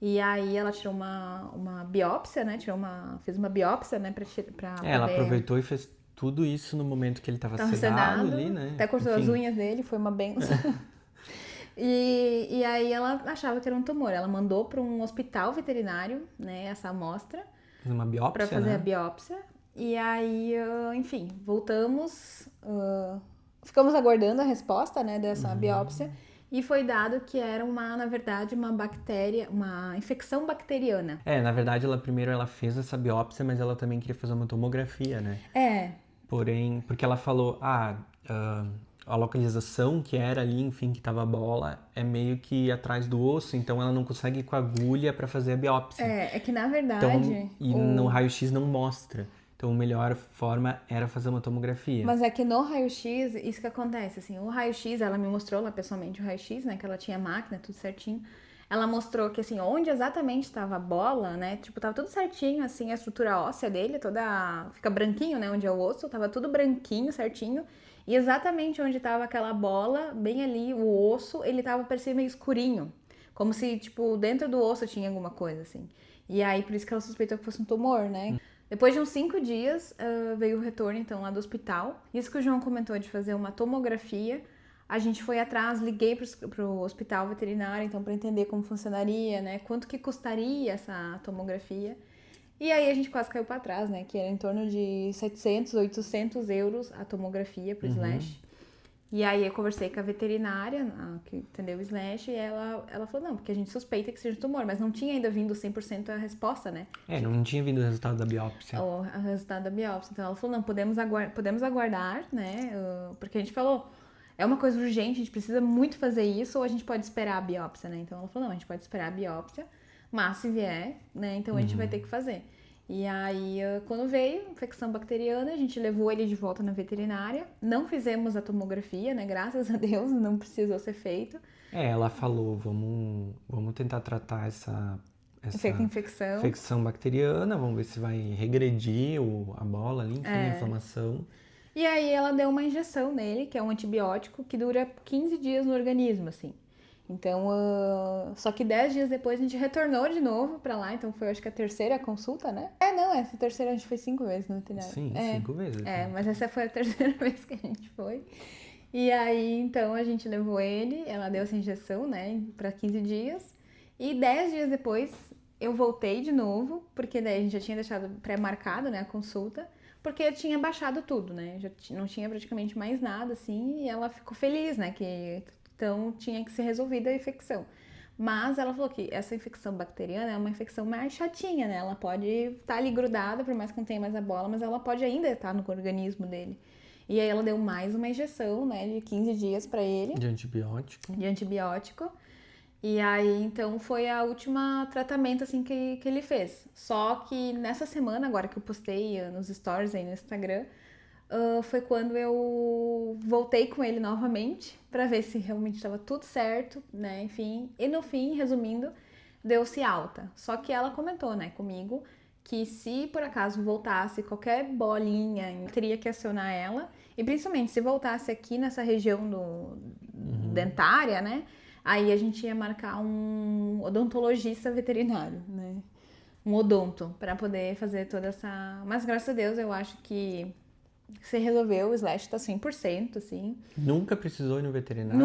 E aí, ela tirou uma biópsia, né? Fez uma biópsia, né? Pra Ela poder... aproveitou e fez tudo isso no momento que ele tava Tava sedado sedado, ali, né? até cortou as Enfim, unhas dele, foi uma benção. E aí ela achava que era um tumor. Ela mandou para um hospital veterinário, né, essa amostra, fez uma para biópsia, fazer a né? biópsia. E aí, enfim, voltamos, ficamos aguardando a resposta, né, dessa biópsia. E foi dado que era na verdade, uma bactéria, uma infecção bacteriana. Na verdade, primeiro ela fez essa biópsia, mas ela também queria fazer uma tomografia, né? É, Porém, porque ela falou, a localização que era ali, enfim, que tava a bola, é meio que atrás do osso, então ela não consegue ir com a agulha para fazer a biópsia. é que na verdade... Então, e no raio-x não mostra. Então, a melhor forma era fazer uma tomografia. Mas é que no raio-x, isso que acontece, assim, o raio-x, ela me mostrou lá pessoalmente o raio-x, né, que ela tinha máquina, tudo certinho. Ela mostrou que, assim, onde exatamente estava a bola, né, tipo, tava tudo certinho, assim, a estrutura óssea dele, fica branquinho, né, onde é o osso, tava tudo branquinho, certinho. E exatamente onde tava aquela bola, bem ali, o osso, ele tava parecendo meio escurinho. Como se, tipo, dentro do osso tinha alguma coisa, assim. E aí, por isso que ela suspeitou que fosse um tumor, né? Depois de uns 5 dias, veio o retorno, então, lá do hospital. Isso que o João comentou de fazer uma tomografia. A gente foi atrás, liguei pro hospital veterinário, então, para entender como funcionaria, né? Quanto que custaria essa tomografia. E aí a gente quase caiu para trás, né? Que era em torno de 700, 800 euros a tomografia pro Slash. E aí eu conversei com a veterinária, que entendeu o Slash, e ela falou, não, porque a gente suspeita que seja um tumor, mas não tinha ainda vindo 100% a resposta, né? Não tinha vindo o resultado da biópsia. O resultado da biópsia. Então ela falou, não, podemos aguardar, né? Porque a gente falou, é uma coisa urgente, a gente precisa muito fazer isso, ou a gente pode esperar a biópsia, né? Então ela falou, não, a gente pode esperar a biópsia, mas se vier, né, então a gente vai ter que fazer. E aí, quando veio infecção bacteriana, a gente levou ele de volta na veterinária. Não fizemos a tomografia, né? Graças a Deus, não precisou ser feito. Ela falou, vamos tentar tratar essa infecção bacteriana, vamos ver se vai regredir a bola ali, enfim, a inflamação. E aí ela deu uma injeção nele, que é um antibiótico, que dura 15 dias no organismo, assim. Então, só que 10 dias depois a gente retornou de novo pra lá, então foi acho que a terceira consulta, né? Essa terceira a gente foi 5 vezes no veterinário. Sim, 5 vezes. Mas essa foi a terceira vez que a gente foi. E aí, então, a gente levou ele, ela deu essa injeção, né, pra 15 dias. E 10 dias depois eu voltei de novo, porque daí a gente já tinha deixado pré-marcado, né, a consulta, porque eu tinha baixado tudo, né, já não tinha praticamente mais nada, assim, e ela ficou feliz, né, que então tinha que ser resolvida a infecção. Mas ela falou que essa infecção bacteriana é uma infecção mais chatinha, né? Ela pode estar ali grudada, por mais que não tenha mais a bola, mas ela pode ainda estar no organismo dele. E aí ela deu mais uma injeção, né, de 15 dias pra ele. De antibiótico. E aí, então, foi a última tratamento, assim, que ele fez. Só que nessa semana, agora que eu postei nos stories aí no Instagram, foi quando eu voltei com ele novamente pra ver se realmente estava tudo certo, né, enfim. E no fim, resumindo, deu-se alta. Só que ela comentou, né, comigo, que se por acaso voltasse qualquer bolinha, eu teria que acionar ela. E principalmente se voltasse aqui nessa região dentária, né, aí a gente ia marcar um odontologista veterinário, né, um odonto, pra poder fazer toda essa... Mas graças a Deus eu acho que se resolveu, o Slash tá 100%, assim. Nunca precisou ir no veterinário?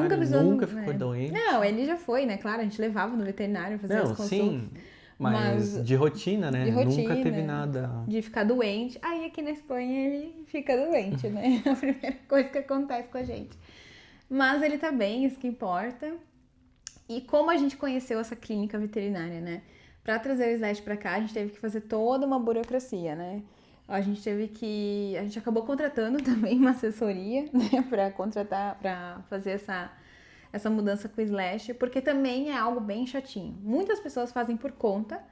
Nunca ficou doente? Não, ele já foi, né? Claro, a gente levava no veterinário fazer as consultas. Sim, mas de rotina, né? De rotina, nunca teve nada. De ficar doente. Aí aqui na Espanha ele fica doente, né? A primeira coisa que acontece com a gente. Mas ele tá bem, isso que importa. E como a gente conheceu essa clínica veterinária, né? Pra trazer o Slash pra cá, a gente teve que fazer toda uma burocracia, né? A gente acabou contratando também uma assessoria, né, pra fazer essa mudança com o Slash, porque também é algo bem chatinho. Muitas pessoas fazem por conta,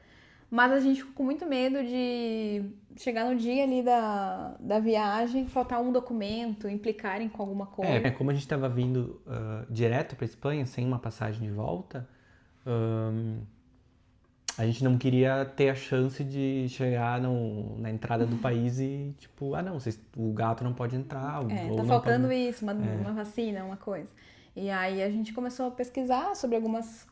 mas a gente ficou com muito medo de chegar no dia ali da viagem, faltar um documento, implicarem com alguma coisa. Como a gente estava vindo direto para Espanha, sem uma passagem de volta, a gente não queria ter a chance de chegar na entrada do país e, tipo, não, o gato não pode entrar, ou Tá não faltando pode... isso, uma vacina, uma coisa. E aí a gente começou a pesquisar sobre algumas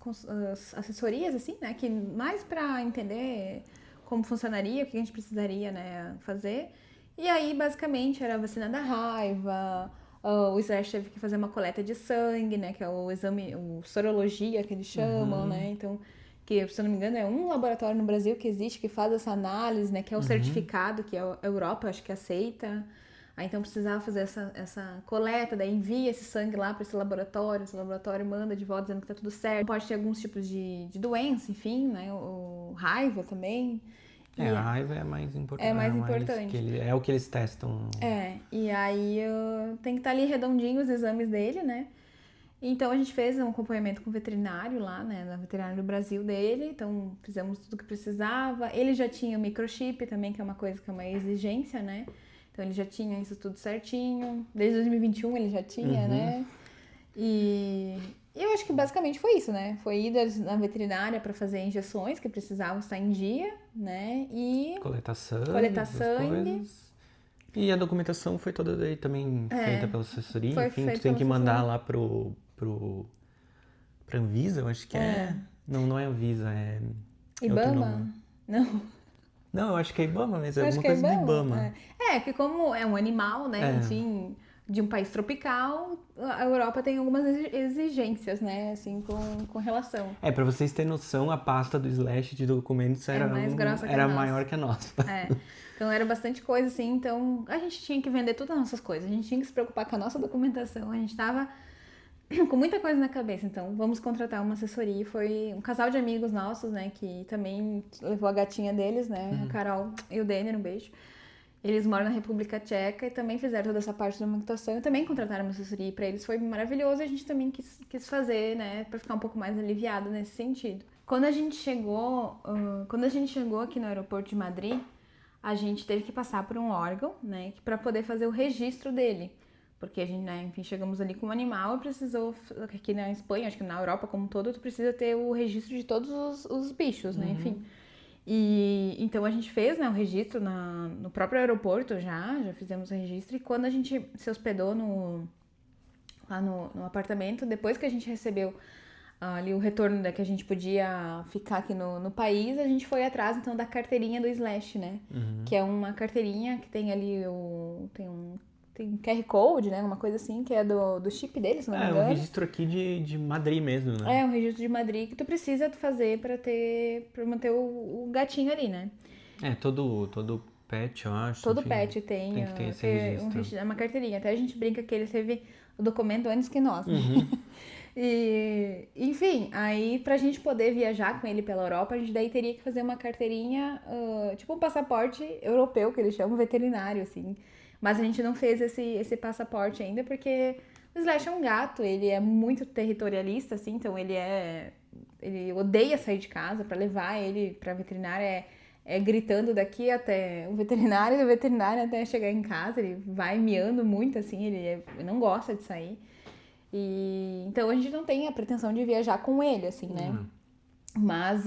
assessorias, assim, né? Que mais para entender como funcionaria, o que a gente precisaria, né, fazer. E aí, basicamente, era a vacina da raiva, o Slash teve que fazer uma coleta de sangue, né? Que é o exame, o sorologia que eles chamam, né? Então, que, se eu não me engano, é um laboratório no Brasil que existe que faz essa análise, né? Que é o certificado que a Europa, acho que aceita. Aí então precisava fazer essa coleta, daí envia esse sangue lá para esse laboratório manda de volta dizendo que tá tudo certo. Pode ter alguns tipos de doença, enfim, né? O raiva também. A raiva é mais importante. É mais importante. É o que eles testam. E aí tem que estar ali redondinho os exames dele, né? Então a gente fez um acompanhamento com o veterinário lá, né? Na veterinária do Brasil dele. Então fizemos tudo o que precisava. Ele já tinha o microchip também, que é uma coisa que é uma exigência, né? Então ele já tinha isso tudo certinho. Desde 2021 ele já tinha, né? E eu acho que basicamente foi isso, né? Foi ir na veterinária para fazer injeções que precisavam estar em dia, né? E coletar sangue. Coisas. E a documentação foi toda daí também feita pela assessoria. Enfim, tu tem que mandar lá pra Anvisa, eu acho que é. Não é Anvisa, é IBAMA? Não. Não, eu acho que é IBAMA mesmo, é alguma coisa do IBAMA. Que como é um animal, né, enfim, de um país tropical, a Europa tem algumas exigências, né, assim, com relação. Pra vocês terem noção, a pasta do Slash de documentos era maior que a nossa. Então era bastante coisa, assim, então a gente tinha que vender todas as nossas coisas, a gente tinha que se preocupar com a nossa documentação, a gente tava com muita coisa na cabeça, então vamos contratar uma assessoria. Foi um casal de amigos nossos, né, que também levou a gatinha deles, né, a Carol e o Denner, um beijo. Eles moram na República Tcheca e também fizeram toda essa parte da documentação e também contrataram uma assessoria. E pra eles foi maravilhoso e a gente também quis fazer, né, pra ficar um pouco mais aliviado nesse sentido. Quando a gente chegou aqui no aeroporto de Madrid, a gente teve que passar por um órgão, né, para poder fazer o registro dele. Porque a gente, né, enfim, chegamos ali com um animal e precisou, aqui na Espanha, acho que na Europa como um todo, tu precisa ter o registro de todos os bichos, né, enfim. E então a gente fez, né, o registro no próprio aeroporto já fizemos o registro. E quando a gente se hospedou lá no apartamento, depois que a gente recebeu ali o retorno que a gente podia ficar aqui no país, a gente foi atrás então da carteirinha do Slash, né? Que é uma carteirinha que tem ali tem um QR Code, né? Uma coisa assim, que é do chip dele, se não me engano. É um registro aqui de Madrid mesmo, né? É um registro de Madrid que tu precisa fazer pra manter o gatinho ali, né? Todo pet, eu acho. Todo enfim, pet tem que ter esse registro. É uma carteirinha. Até a gente brinca que ele teve o documento antes que nós, né? E, enfim, aí pra gente poder viajar com ele pela Europa, a gente daí teria que fazer uma carteirinha, tipo um passaporte europeu, que eles chamam veterinário, assim. Mas a gente não fez esse passaporte ainda, porque o Slash é um gato, ele é muito territorialista, assim, então ele odeia sair de casa. Pra levar ele pra veterinária gritando daqui até o veterinário, do veterinário até chegar em casa, ele vai miando muito, assim, ele não gosta de sair. E então a gente não tem a pretensão de viajar com ele, assim, né? Mas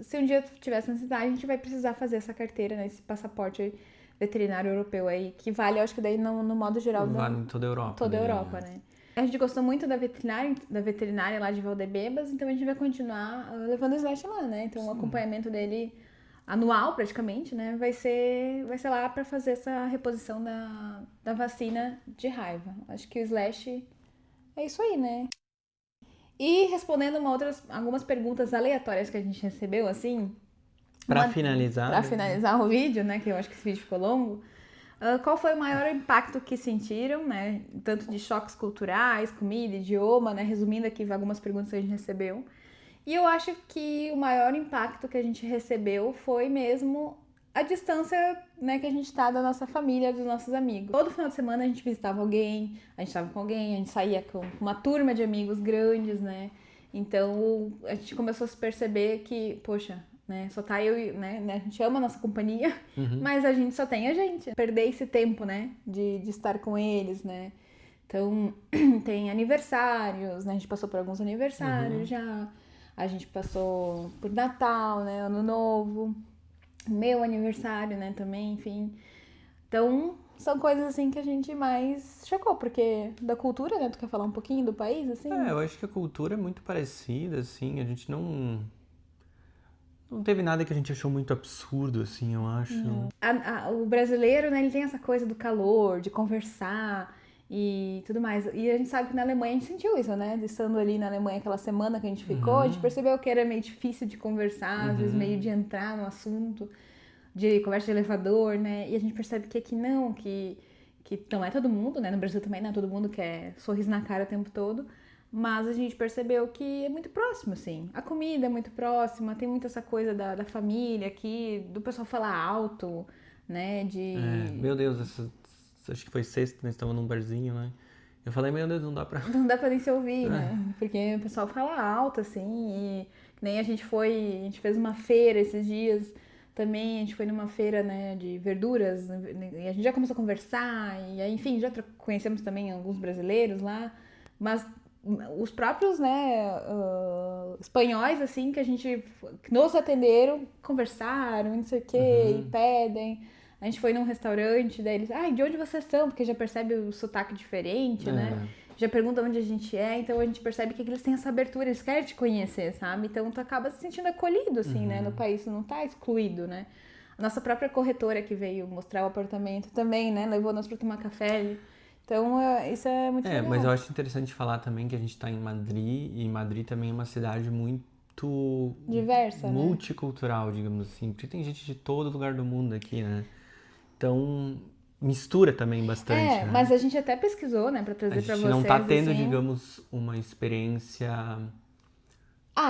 se um dia tivesse necessidade, a gente vai precisar fazer essa carteira, né? Esse passaporte veterinário europeu aí, que vale, eu acho que daí no modo geral... Vale em toda a Europa. Toda a Europa, né? A gente gostou muito da veterinária lá de Valdebebas, então a gente vai continuar levando o Slash lá, né? Então o acompanhamento dele anual, praticamente, né? Vai ser lá pra fazer essa reposição da vacina de raiva. Acho que o Slash é isso aí, né? E respondendo algumas perguntas aleatórias que a gente recebeu, assim... Pra finalizar o vídeo, né? Que eu acho que esse vídeo ficou longo. Qual foi o maior impacto que sentiram, né? Tanto de choques culturais, comida, idioma, né? Resumindo aqui algumas perguntas que a gente recebeu. E eu acho que o maior impacto que a gente recebeu foi mesmo a distância, né, que a gente tá da nossa família, dos nossos amigos. Todo final de semana a gente visitava alguém, a gente tava com alguém, a gente saía com uma turma de amigos grandes, né? Então a gente começou a se perceber que, poxa, né, só tá eu e, né, a gente ama a nossa companhia, mas a gente só tem a gente. Perder esse tempo, né, de estar com eles, né? Então tem aniversários, né? A gente passou por alguns aniversários já. a gente passou por Natal, né, Ano Novo, meu aniversário, né, também, enfim. Então, são coisas assim que a gente mais chocou, porque da cultura, né, tu quer falar um pouquinho do país, assim? Eu acho que a cultura é muito parecida, assim, a gente não teve nada que a gente achou muito absurdo, assim, eu acho. O brasileiro, né, ele tem essa coisa do calor, de conversar e tudo mais. E a gente sabe que na Alemanha a gente sentiu isso, né? Estando ali na Alemanha aquela semana que a gente ficou, a gente percebeu que era meio difícil de conversar, às vezes meio de entrar no assunto, de conversa de elevador, né? E a gente percebe que aqui não, que não é todo mundo, né? No Brasil também não é todo mundo que é sorriso na cara o tempo todo. Mas a gente percebeu que é muito próximo, assim. A comida é muito próxima, tem muito essa coisa da família aqui, do pessoal falar alto, né? Meu Deus, acho que foi sexta, nós estávamos num barzinho, né? Eu falei, meu Deus, não dá pra... Não dá pra nem se ouvir, né? Porque o pessoal fala alto, assim, e nem a gente fez uma feira esses dias também, a gente foi numa feira, né, de verduras, e a gente já começou a conversar, e aí, enfim, já conhecemos também alguns brasileiros lá, mas os próprios, né, espanhóis, assim, que nos atenderam, conversaram, não sei o quê, e pedem. A gente foi num restaurante, daí eles, de onde vocês são? Porque já percebe o sotaque diferente, né? Já pergunta onde a gente é, então a gente percebe que eles têm essa abertura, eles querem te conhecer, sabe? Então tu acaba se sentindo acolhido, assim, né? No país, tu não tá excluído, né? A nossa própria corretora que veio mostrar o apartamento também, né? Levou nós pra tomar café. Então, isso é muito legal. Mas eu acho interessante falar também que a gente tá em Madrid, e Madrid também é uma cidade muito... diversa, multicultural, digamos assim. Porque tem gente de todo lugar do mundo aqui, né? Então, mistura também bastante, né? Mas a gente até pesquisou, né, pra trazer pra vocês. A gente não tá tendo, assim, digamos, uma experiência...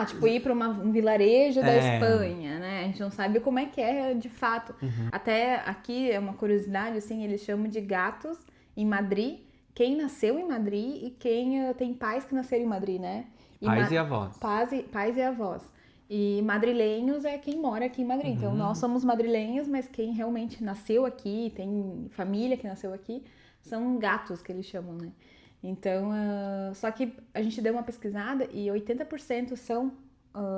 tipo, ir pra um vilarejo da Espanha, né? A gente não sabe como é que é de fato. Até aqui é uma curiosidade, assim, eles chamam de gatos em Madrid. Quem nasceu em Madrid e quem tem pais que nasceram em Madrid, né? Pais e avós. Pais e avós. E madrilenhos é quem mora aqui em Madrid. Então, nós somos madrilenhos, mas quem realmente nasceu aqui, tem família que nasceu aqui, são gatos que eles chamam, né? Então, só que a gente deu uma pesquisada e 80% são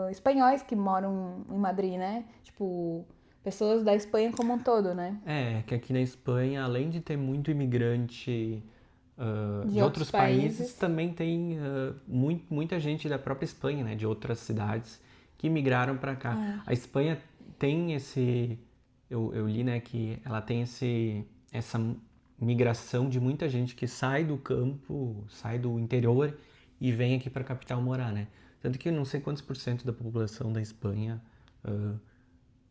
espanhóis que moram em Madrid, né? Tipo, pessoas da Espanha como um todo, né? Que aqui na Espanha, além de ter muito imigrante de outros outros países, também tem muita gente da própria Espanha, né? De outras cidades que migraram para cá. A Espanha tem esse... Eu li, né, que ela tem essa migração de muita gente que sai do campo, sai do interior e vem aqui para a capital morar, né? Tanto que eu não sei quantos por cento da população da Espanha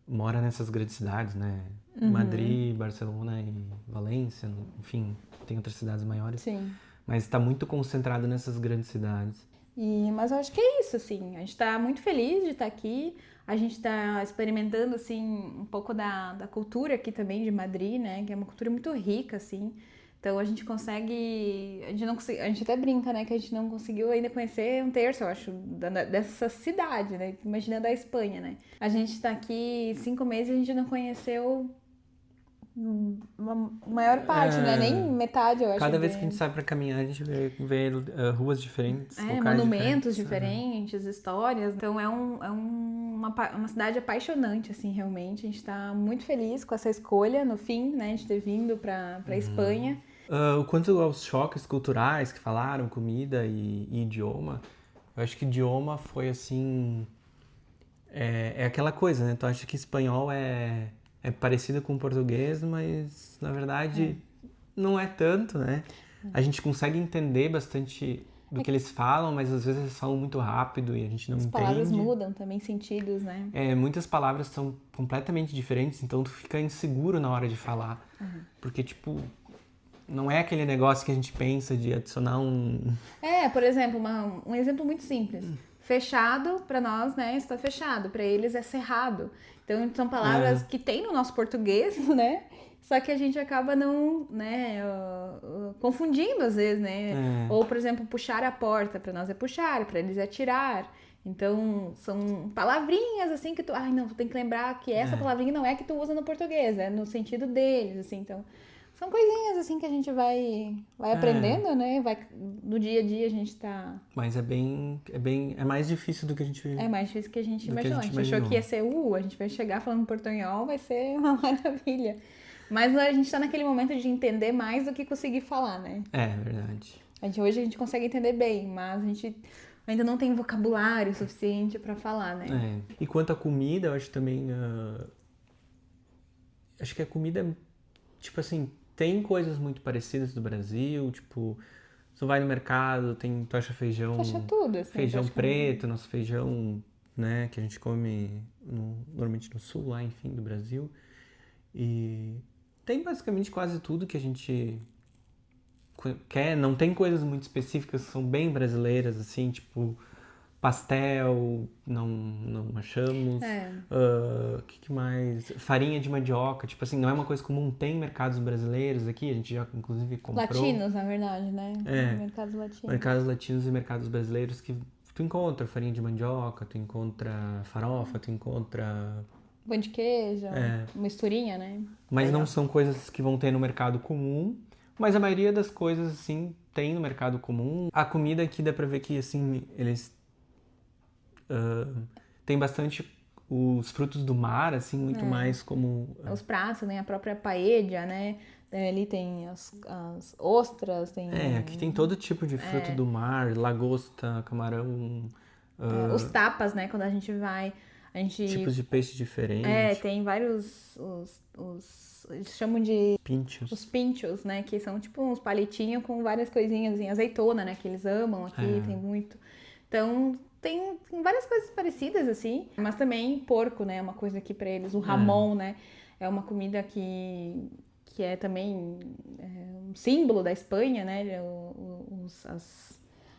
mora nessas grandes cidades, né? Madrid, Barcelona e Valência, enfim, tem outras cidades maiores. Sim. Mas está muito concentrado nessas grandes cidades. Mas eu acho que é isso, assim. A gente está muito feliz de estar aqui. A gente está experimentando, assim, um pouco da cultura aqui também de Madrid, né? Que é uma cultura muito rica, assim. Então a gente consegue... A gente até brinca, né? Que a gente não conseguiu ainda conhecer um terço, eu acho, dessa cidade, né? Imagina da Espanha, né? A gente está aqui 5 meses e a gente não conheceu uma maior parte, né? Nem metade, eu acho. Cada vez que a gente sai pra caminhar, a gente vê ruas diferentes, locais monumentos diferentes, histórias. Então é uma cidade apaixonante, assim, realmente. A gente tá muito feliz com essa escolha, no fim, né? De ter vindo pra Espanha. Quanto aos choques culturais que falaram, comida e idioma, eu acho que idioma foi, assim... É aquela coisa, né? Tu acha que espanhol é parecido com português, mas na verdade não é tanto, né? A gente consegue entender bastante do que eles falam, mas às vezes eles falam muito rápido e a gente não entende. As palavras mudam também, sentidos, né? Muitas palavras são completamente diferentes, então tu fica inseguro na hora de falar. Porque, tipo, não é aquele negócio que a gente pensa de adicionar um... por exemplo, um exemplo muito simples. Fechado, para nós, né, está fechado. Para eles é cerrado. Então, são palavras que tem no nosso português, né? Só que a gente acaba não, né, confundindo às vezes, né? Ou, por exemplo, puxar a porta. Para nós é puxar, para eles é tirar. Então, são palavrinhas, assim, que tu... tu tem que lembrar que essa palavrinha não é que tu usa no português. É no sentido deles, assim. Então, São coisinhas assim que a gente vai aprendendo, né? No dia a dia a gente tá... Mas é mais difícil do que a gente... É mais difícil que a gente do que a imaginou. A gente gente achou imaginou. que ia ser, a gente vai chegar falando portunhol, vai ser uma maravilha. Mas a gente tá naquele momento de entender mais do que conseguir falar, né? É, verdade. Hoje a gente consegue entender bem, mas a gente ainda não tem vocabulário suficiente pra falar, né? É. E quanto à comida, eu acho também... Acho que a comida, tipo assim, tem coisas muito parecidas do Brasil, tipo... Tu vai no mercado, tu acha feijão... Tu acha tudo, assim. Feijão preto, nosso feijão, né, que a gente come normalmente no sul, lá, enfim, do Brasil. E tem basicamente quase tudo que a gente quer. Não tem coisas muito específicas que são bem brasileiras, assim, tipo pastel, não achamos. Que mais? Farinha de mandioca, tipo assim, não é uma coisa comum. Tem mercados brasileiros aqui, a gente já inclusive comprou. Latinos, na verdade, né? É, mercados latinos. Mercados latinos e mercados brasileiros que tu encontra farinha de mandioca, tu encontra farofa, tu encontra... Pão de queijo, misturinha, né? Mas Legal. não são coisas que vão ter no mercado comum, mas a maioria das coisas, assim, tem no mercado comum. A comida aqui dá pra ver que, assim, eles tem bastante os frutos do mar, assim, muito mais como... Os pratos, né? A própria paella, né? Ali tem as ostras, tem... aqui tem todo tipo de fruto do mar, lagosta, camarão... os tapas, né? Quando a gente vai... Tipos de peixe diferentes. Tem vários... eles chamam de... Pinchos. Os pinchos, né? Que são tipo uns palitinhos com várias coisinhas, assim, azeitona, né? Que eles amam aqui, tem muito. Então... Tem várias coisas parecidas, assim, mas também porco, né? É uma coisa aqui pra eles. O ramon, né? É uma comida que é também um símbolo da Espanha, né?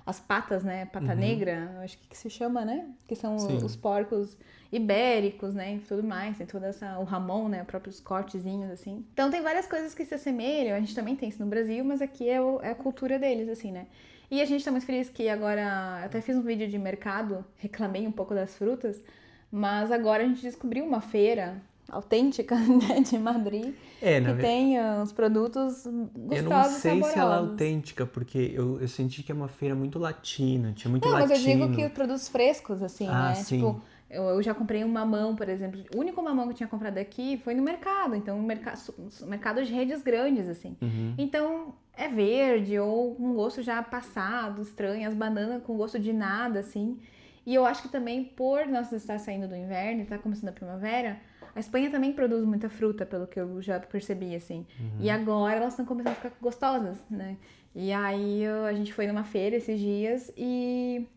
As patas, né? Pata negra, acho que se chama, né? Que são os porcos ibéricos, né? E tudo mais. Tem toda o ramon, né? Próprios cortezinhos, assim. Então tem várias coisas que se assemelham. A gente também tem isso no Brasil, mas aqui é a cultura deles, assim, né? E a gente tá muito feliz que agora... Eu até fiz um vídeo de mercado, reclamei um pouco das frutas, mas agora a gente descobriu uma feira autêntica, né, de Madrid, que tem os produtos gostosos e saborosos. Eu não sei se ela é autêntica, porque eu senti que é uma feira muito latina, tinha muito latino. Não, mas eu digo que os produtos frescos, assim, né? Sim. Tipo, eu já comprei um mamão, por exemplo. O único mamão que eu tinha comprado aqui foi no mercado. Então, mercado de redes grandes, assim. Então, é verde ou com gosto já passado, estranho. As bananas com gosto de nada, assim. E eu acho que também, por nós estar saindo do inverno e estar começando a primavera, a Espanha também produz muita fruta, pelo que eu já percebi, assim. E agora elas estão começando a ficar gostosas, né? E aí a gente foi numa feira esses dias e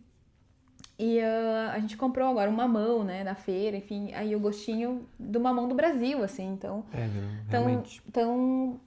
a gente comprou agora um mamão, né, da feira, enfim, aí o gostinho do mamão do Brasil, assim, então... realmente. Então,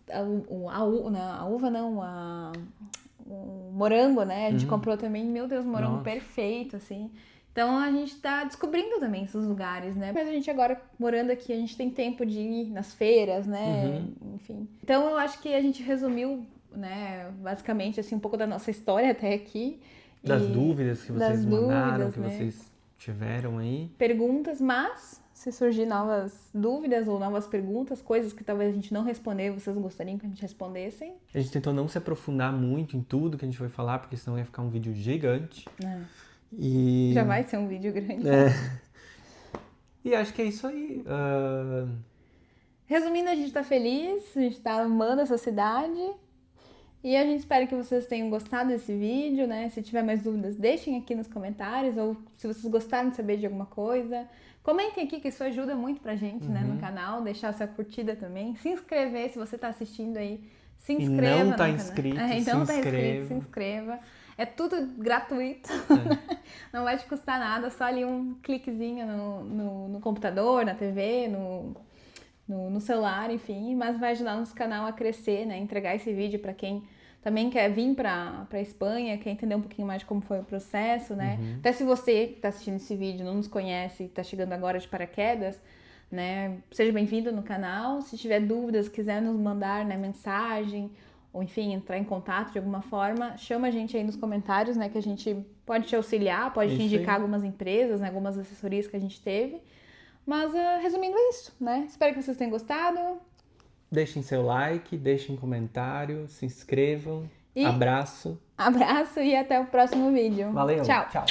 o morango, né, a gente comprou também, meu Deus, morango perfeito, assim. Então, a gente tá descobrindo também esses lugares, né, mas a gente agora, morando aqui, a gente tem tempo de ir nas feiras, né, enfim. Então, eu acho que a gente resumiu, né, basicamente, assim, um pouco da nossa história até aqui. Das dúvidas que vocês mandaram, que vocês tiveram aí. Perguntas, mas se surgir novas dúvidas ou novas perguntas, coisas que talvez a gente não responder, vocês gostariam que a gente respondessem. A gente tentou não se aprofundar muito em tudo que a gente foi falar, porque senão ia ficar um vídeo gigante. Já vai ser um vídeo grande. E acho que é isso aí. Resumindo, a gente tá feliz, a gente tá amando essa cidade. E a gente espera que vocês tenham gostado desse vídeo, né? Se tiver mais dúvidas, deixem aqui nos comentários. Ou se vocês gostaram de saber de alguma coisa, comentem aqui, que isso ajuda muito pra gente, né? No canal. Deixar sua curtida também. Se inscrever, se você tá assistindo aí. Se inscreva no canal. Não tá inscrito, se inscreva. É tudo gratuito. Não vai te custar nada. Só ali um cliquezinho no computador, na TV, no celular, enfim, mas vai ajudar nosso canal a crescer, né? Entregar esse vídeo para quem também quer vir para Espanha, quer entender um pouquinho mais de como foi o processo, né? Até se você que está assistindo esse vídeo não nos conhece e está chegando agora de paraquedas, né? Seja bem-vindo no canal. Se tiver dúvidas, quiser nos mandar, né, mensagem ou enfim, entrar em contato de alguma forma, chama a gente aí nos comentários, né? Que a gente pode te auxiliar, pode te indicar algumas empresas, né, algumas assessorias que a gente teve. Mas, resumindo, é isso, né? Espero que vocês tenham gostado. deixem seu like, deixem comentário, se inscrevam. E Abraço. abraço e até o próximo vídeo. Valeu. Tchau. Tchau.